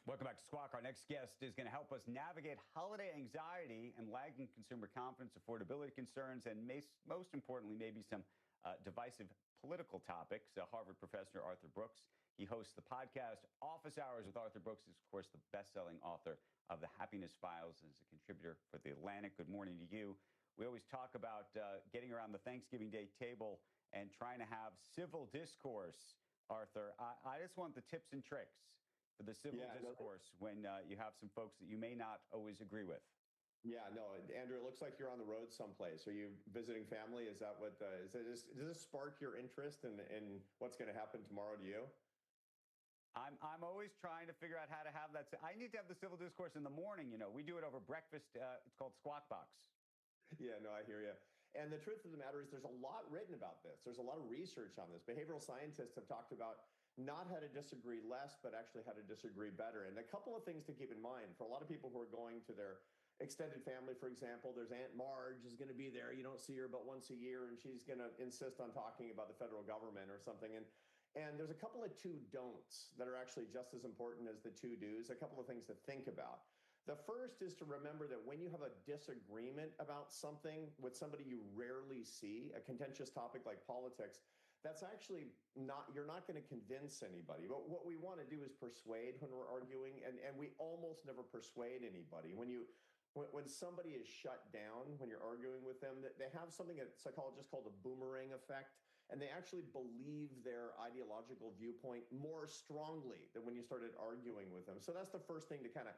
S9: Welcome back to Squawk. Our next guest is going to help us navigate holiday anxiety and lagging consumer confidence, affordability concerns, and most importantly, maybe some divisive political topics. Harvard professor Arthur Brooks. He hosts the podcast Office Hours with Arthur Brooks. He's, of course, the best-selling author of The Happiness Files and is a contributor for The Atlantic. Good morning to you. We always talk about getting around the Thanksgiving Day table and trying to have civil discourse, Arthur. I just want the tips and tricks for the civil discourse when you have some folks that you may not always agree with.
S19: Yeah, no, Andrew, it looks like you're on the road someplace. Are you visiting family? Is that what, does this spark your interest in what's going to happen tomorrow to you?
S9: I'm always trying to figure out how to have that. I need to have the civil discourse in the morning. You know, we do it over breakfast. It's called Squawk Box.
S19: Yeah, no, I hear you. And the truth of the matter is there's a lot written about this. There's a lot of research on this. Behavioral scientists have talked about not how to disagree less, but actually how to disagree better. And a couple of things to keep in mind for a lot of people who are going to their extended family, for example, there's Aunt Marge is going to be there. You don't see her but once a year, and she's going to insist on talking about the federal government or something. And there's a couple of 2 don'ts that are actually just as important as the 2 do's, a couple of things to think about. The first is to remember that when you have a disagreement about something with somebody you rarely see, a contentious topic like politics, that's actually you're not going to convince anybody. But what we want to do is persuade when we're arguing, and we almost never persuade anybody. When somebody is shut down, when you're arguing with them, they have something that psychologists call the boomerang effect, and they actually believe their ideological viewpoint more strongly than when you started arguing with them. So that's the first thing to kind of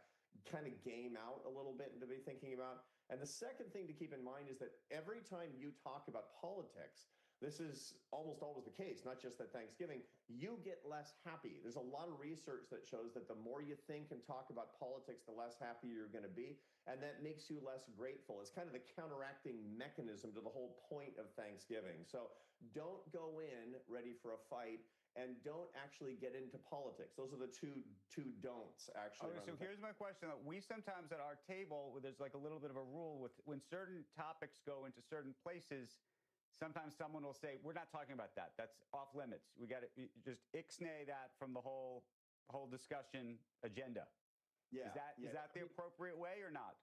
S19: game out a little bit and to be thinking about. And the second thing to keep in mind is that every time you talk about politics, this is almost always the case, not just at Thanksgiving, you get less happy. There's a lot of research that shows that the more you think and talk about politics, the less happy you're going to be. And that makes you less grateful. It's kind of the counteracting mechanism to the whole point of Thanksgiving. So don't go in ready for a fight and don't actually get into politics. Those are the two don'ts, actually.
S9: Okay, so here's my question. We sometimes at our table, there's like a little bit of a rule with when certain topics go into certain places, sometimes someone will say, we're not talking about that. That's off limits. We got to just ixnay that from the whole discussion agenda.
S19: Yeah.
S9: Is that the appropriate way or not?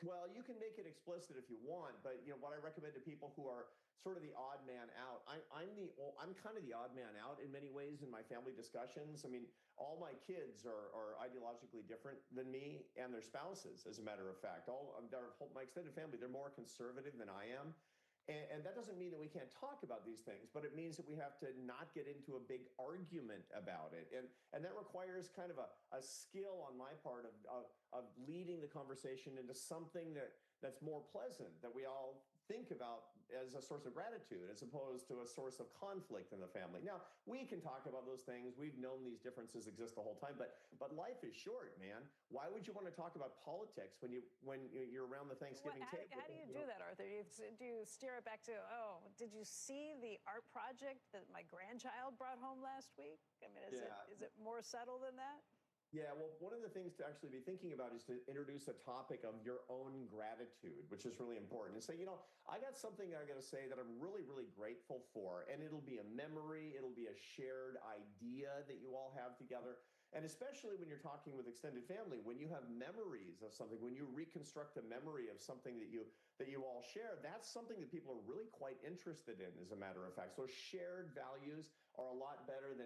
S19: Well, you can make it explicit if you want, but what I recommend to people who are sort of the odd man out, I'm kind of the odd man out in many ways in my family discussions. I mean, all my kids are ideologically different than me and their spouses, as a matter of fact. My extended family, they're more conservative than I am. And that doesn't mean that we can't talk about these things, but it means that we have to not get into a big argument about it. And that requires kind of a skill on my part of leading the conversation into something that's more pleasant, that we all think about as a source of gratitude as opposed to a source of conflict in the family. Now, we can talk about those things. We've known these differences exist the whole time, but life is short, man. Why would you want to talk about politics when you're around the Thanksgiving table?
S3: How do you do that, Arthur? Do you steer it back to, oh, did you see the art project that my grandchild brought home last week? I mean, is it more subtle than that?
S19: Yeah, well, one of the things to actually be thinking about is to introduce a topic of your own gratitude, which is really important. And say, I got something I got to say that I'm really, really grateful for. And it'll be a memory. It'll be a shared idea that you all have together. And especially when you're talking with extended family, when you have memories of something, when you reconstruct a memory of something that you all share, that's something that people are really quite interested in, as a matter of fact. So shared values are a lot better than